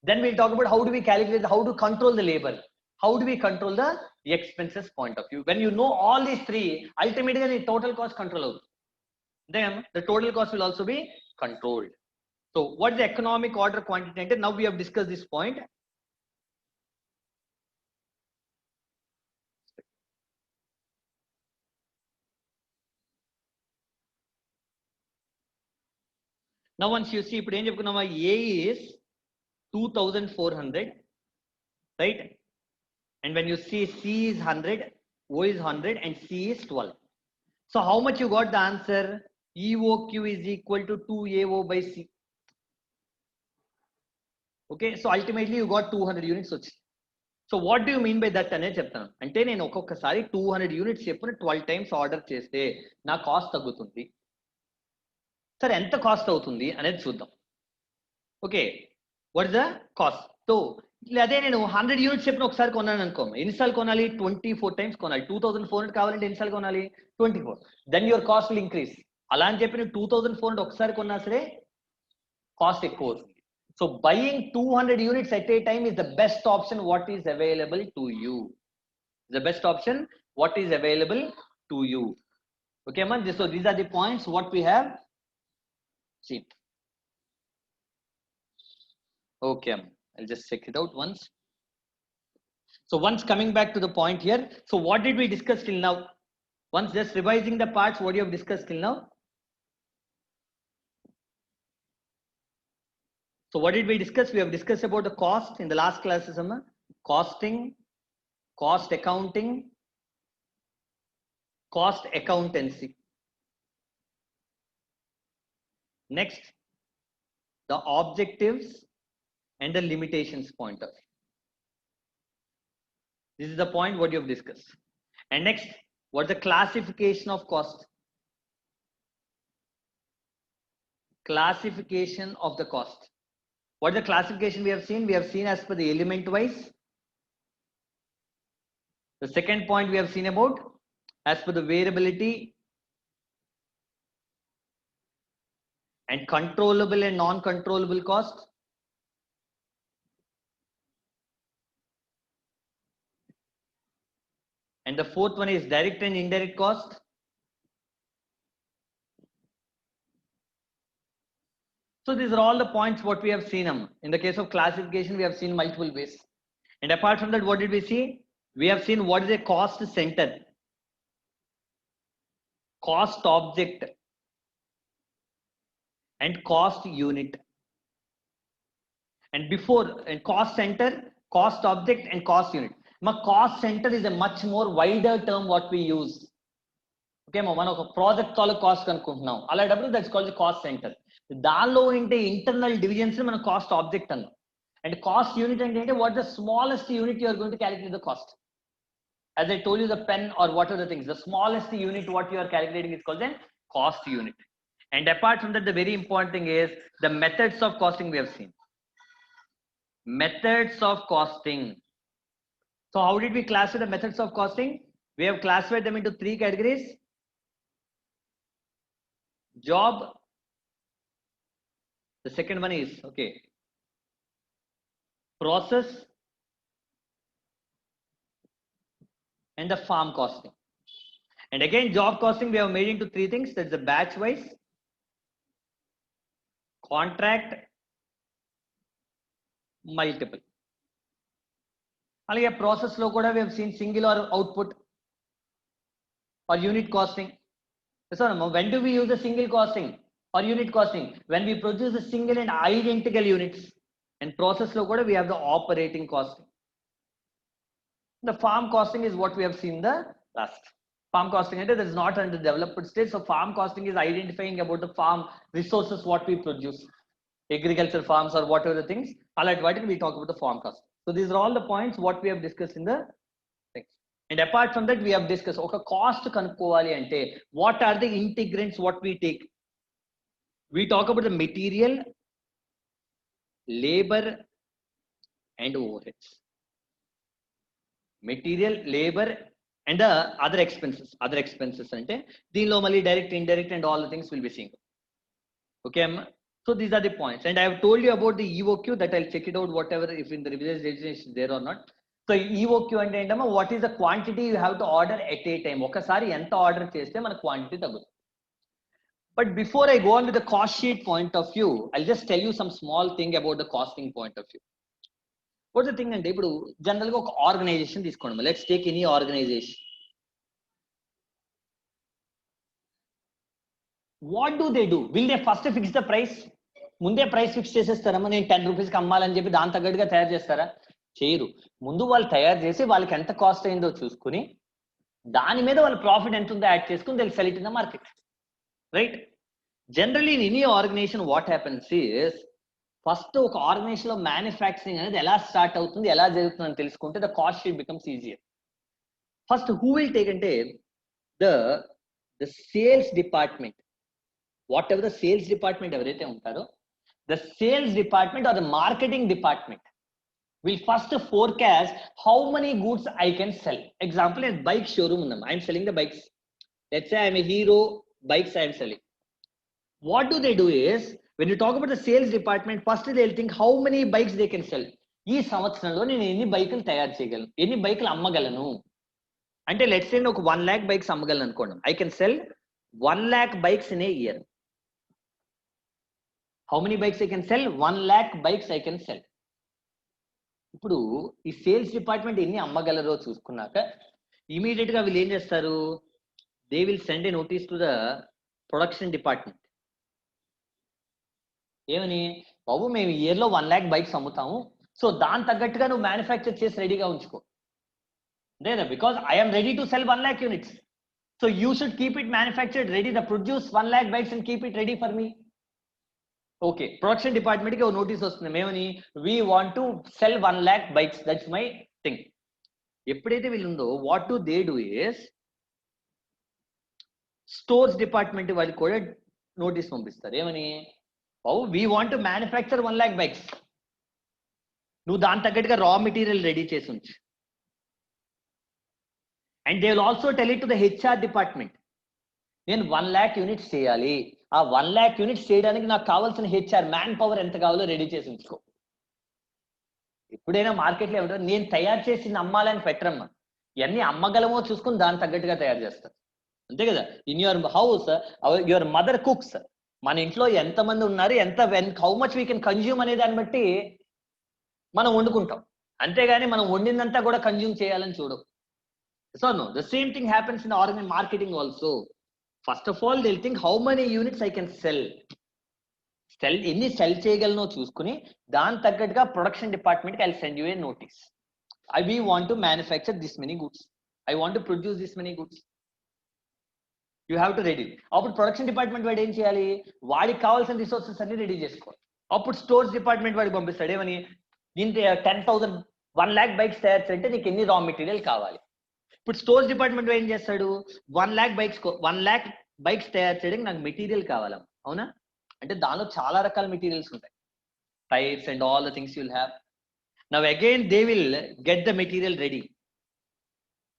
S1: Then will talk about how do we calculate, how do control the labour, how do we control the expenses point of view. When you know all these 3, ultimate గా నీ total cost control అవుతుంది. Then the total cost will also be controlled. So what is the economic order quantity అంటే, now we have discuss this point. Now once you see, ఇప్పుడు ఏం చెప్పుకున్నామా, A is 2400, right? And when you see C is 100, O is 100 and C is 12. So how much you got the answer? EOQ is equal to 2AO by C. Okay, so ultimately you got 200 units. So what do you mean by that ane cheptanu ante nenu okkokasari 200 units cheppuna 12 times order cheste na cost tagutundi. Sir enta cost avutundi anedi chuddam. Okay, what is the cost? So అదే నేను 100 units చెప్పిన ఒకసారి కొన్నాను అనుకో, ఎన్నిసార్లు కొనాలి? 24 times కొనాలి. 2400 కావాలంటే ఎన్నిసార్లు కొనాలి? 24. Then your cost will increase. అలా అని చెప్పి నేను 2400 ఒకసారి కొన్నా సరే కాస్ట్ ఎక్కువ అవుతుంది. So buying 200 units at a time is the best option what is available to you. The best option what is available to you. Okay man, so these are the points what we have seen. Okay, I'll just check it out once. So once coming back to the point here, so what did we discuss till now? Once just revising the parts what you have discussed till now. So what did we discuss? We have discussed about the cost in the last classes, costing, cost accounting, cost accountancy. Next, the objectives and the limitations point of view. This is the point what you have discussed. And next, what's the classification of cost? Classification of the cost. What is the classification we have seen? We have seen as per the element wise. The second point we have seen about as per the variability and controllable and non-controllable cost. And the fourth one is direct and indirect cost. So these are all the points what we have seen. In the case of classification, we have seen multiple ways. And apart from that, what did we see? We have seen what is a cost center, cost object, and cost unit. And before cost center, cost object, and cost unit. Cost center is a much more wider term what we use. Okay, మనం ఒక project తాలూకు cost కనుక్కుంటున్నాం, అలాంటప్పుడు that's called cost centre. దానిలో ఉంటే internal divisions మనం cost object అన్నాం. And cost unit అంటే what the smallest unit you are going to calculate the cost. As I told you, the pen or what are the things, the smallest unit what you are calculating is called a cost unit. And apart from that, the very important thing is the methods of costing we have seen. Methods of costing. So how did we classify the methods of costing? We have classified them into 3 categories. Job. The second one is, okay, process. And the farm costing. And again, job costing we have made into 3 things. That's the batch wise, contract, multiple. Alage process lo kuda we have seen single or output or unit costing. So when do we use the single costing or unit costing? When we produce a single and identical units. And process lo kuda we have the operating costing. The farm costing is what we have seen the last. Farm costing that is not under developed stage. So farm costing is identifying about the farm resources what we produce, agricultural farms or whatever the things. Alright, why did we talk about the farm cost? So these are all the points what we have discussed in the things. And apart from that, we have discussed okay, cost kanukovali ante what are the integrants what we take. We talk about the material, labor, and overheads. Material, labor, and the other expenses. Other expenses ante deenlo mali direct, indirect, and all the things will be seeing. Okay, so these are the points. And I have told you about the EOQ that I'll check it out whatever if in the revision is there or not. So EOQ ante endama what is the quantity you have to order at a time. Okasari enta order cheste mana quantity tagutundi. But before I go on with the cost sheet point of view, I'll just tell you some small thing about the costing point of view. What's the thing ante ipudu general ga oka organization teeskondamu. Let's take any organization. What do? Will they first fix the price? ముందే price fix చేసేస్తారా? నేను 10 రూపీస్కి అమ్మాలని చెప్పి దాని తగ్గట్టుగా తయారు చేస్తారా? చేయరు. ముందు వాళ్ళు తయారు చేసి వాళ్ళకి ఎంత కాస్ట్ అయిందో చూసుకుని దాని మీద వాళ్ళ ప్రాఫిట్ ఎంత ఉందో యాడ్ చేసుకుని they'll sell it in the market, right? Generally in any organization what happens is first ఒక ఆర్గనైజేషన్ లో మ్యానుఫ్యాక్చరింగ్ అనేది ఎలా స్టార్ట్ అవుతుంది, ఎలా జరుగుతుంది అని తెలుసుకుంటే the cost sheet becomes easier. First who will take అంటే the sales department, whatever the sales department ఎవరైతే ఉంటారో the sales department or the marketing department will first forecast how many goods I can sell. Example, a bike showroom undam, I am selling the bikes. Let's say I am a Hero bikes I am selling. What do they do is, when you talk about the sales department, first they'll think how many bikes they can sell. ఈ సంవత్సరంలో నేను ఎన్ని బైకులు తయారు చేయగలను, ఎన్ని బైకులు అమ్మగలను అంటే లెట్స్ సే ఒక 1 lakh బైక్స్ అమ్మగలను అనుకోండి. I can sell 1 lakh bikes in a year. How many bikes I can sell? 1 lakh bikes I can sell. ఇప్పుడు ఈ సేల్స్ డిపార్ట్మెంట్ ఎన్ని అమ్మగలరో చూసుకున్నాక ఇమీడియట్ గా వీళ్ళు ఏం చేస్తారు, they will send A notice to the production department. ఏమని, బాబు మేము year లో 1 lakh బైక్స్ అమ్ముతాము, సో దాని తగ్గట్టుగా నువ్వు మ్యానుఫ్యాక్చర్ చేసి రెడీగా ఉంచుకో. అంతేనా, because I'm ready to sell 1 lakh units, so you should keep it manufactured ready, the produce 1 lakh bikes and keep it ready for me. Okay, production department కి ఒక నోటీస్ వస్తుంది, మేమని we want to sell 1 lakh bikes, that's my thing. ఎప్పుడైతే వీళ్ళుందో what do they do is, stores department వాళ్ళు కూడా notice పంపిస్తారు. ఏమని, oh we want to manufacture 1 lakh bikes, నువ్వు దాని తగ్గట్టుగా రా మెటీరియల్ రెడీ చేసి ఉంచు. And they will also tell it to the HR department, నేను 1 lakh యూనిట్స్ చేయాలి, ఆ 1 lakh యూనిట్స్ చేయడానికి నాకు కావాల్సిన హెచ్ఆర్ మ్యాన్ పవర్ ఎంత కావాలో రెడీ చేసి ఉంచుకో. ఎప్పుడైనా మార్కెట్లో ఏమంటారు, నేను తయారు చేసి అమ్మాలని పెట్టరమ్మా, ఇవన్నీ అమ్మగలమో చూసుకుని దాని తగ్గట్టుగా తయారు చేస్తారు. అంతే కదా, in your house your mother cooks, మన ఇంట్లో ఎంతమంది ఉన్నారు, how much we can consume అనే దాన్ని బట్టి మనం వండుకుంటాం. అంతేగాని మనం వండిందంతా కూడా కన్జ్యూమ్ చేయాలని చూడం. So no, the same thing happens in organise marketing also. First of all, they'll think how many units I can sell. ఎన్ని సెల్ చేయగలనో చూసుకుని దాని తగ్గట్టుగా ప్రొడక్షన్ డిపార్ట్మెంట్కి I send you A notice, we want to manufacture this many goods, I want to produce this many goods, you have to ready. అప్పుడు production department వాడు ఏం చేయాలి, వాడికి కావాల్సిన రిసోర్సెస్ అన్ని రెడీ చేసుకోవాలి. అప్పుడు స్టోర్స్ డిపార్ట్మెంట్ వాడికి పంపిస్తాడు, ఏమని, దీంతో 10,000 1 lakh బైక్స్ తయారు చేయాలంటే నీకు ఎన్ని రా మెటీరియల్ కావాలి. ఇప్పుడు స్టోర్స్ డిపార్ట్మెంట్ ఏం చేస్తాడు, 1 lakh బైక్స్ తయారు చేయడానికి నాకు మెటీరియల్ కావాలా, అవునా, అంటే దానిలో చాలా రకాల మెటీరియల్స్ ఉంటాయి, tyres and all the things you'll have. Now again they will get the material ready,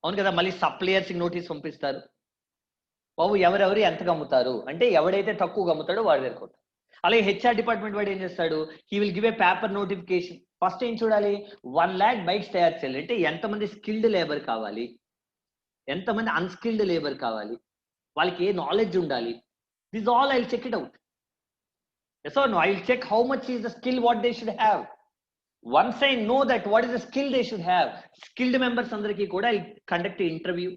S1: అవును కదా. మళ్ళీ సప్లయర్స్ కి నోటీస్ పంపిస్తారు, బాబు ఎవరెవరు ఎంతగా అమ్ముతారు అంటే ఎవడైతే తక్కువగా అమ్ముతాడో వాడు దగ్గర. అలాగే హెచ్ఆర్ డిపార్ట్మెంట్ వాడు ఏం చేస్తాడు, he will give a paper notification. First ఏం చూడాలి, 1 lakh బైక్స్ తయారు చేయాలి అంటే ఎంతమంది స్కిల్డ్ లేబర్ కావాలి, ఎంతమంది అన్స్కిల్డ్ లేబర్ కావాలి, వాళ్ళకి ఏ నాలెడ్జ్ ఉండాలి, this all I will check it out. So no, I will check how much is the skill what they should have. Once I know that what is the skill they should have, skilled members అందరికీ కూడా I conduct interview,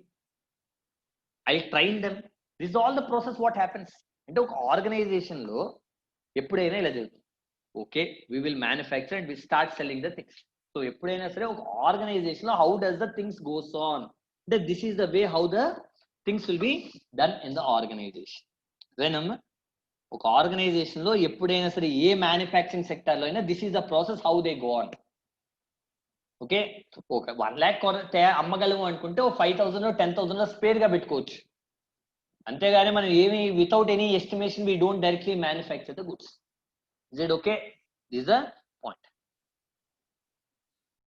S1: I train them. This all the process what happens. అంటే ఒక organisation లో ఎప్పుడైనా ఇలా జరుగుతుంది, okay we will manufacture and we start selling the things. So ఎప్పుడైనా సరే ఒక ఆర్గనైజేషన్ లో how does the things goes on, అంటే this is the way how the things will be done in the organisation. అదేనమ్మా, ఒక organisation లో ఎప్పుడైనా సరే ఏ మ్యానుఫ్యాక్చరింగ్ సెక్టర్ లో అయినా this is the process how they go on. Okay, ఒక 1 lakh అమ్మగలము అనుకుంటే 5,000 10,000 స్పేర్ గా పెట్టుకోవచ్చు. అంతేగాని మనం ఏమి without any estimation we don't directly manufacture the goods. Is it okay? This the point.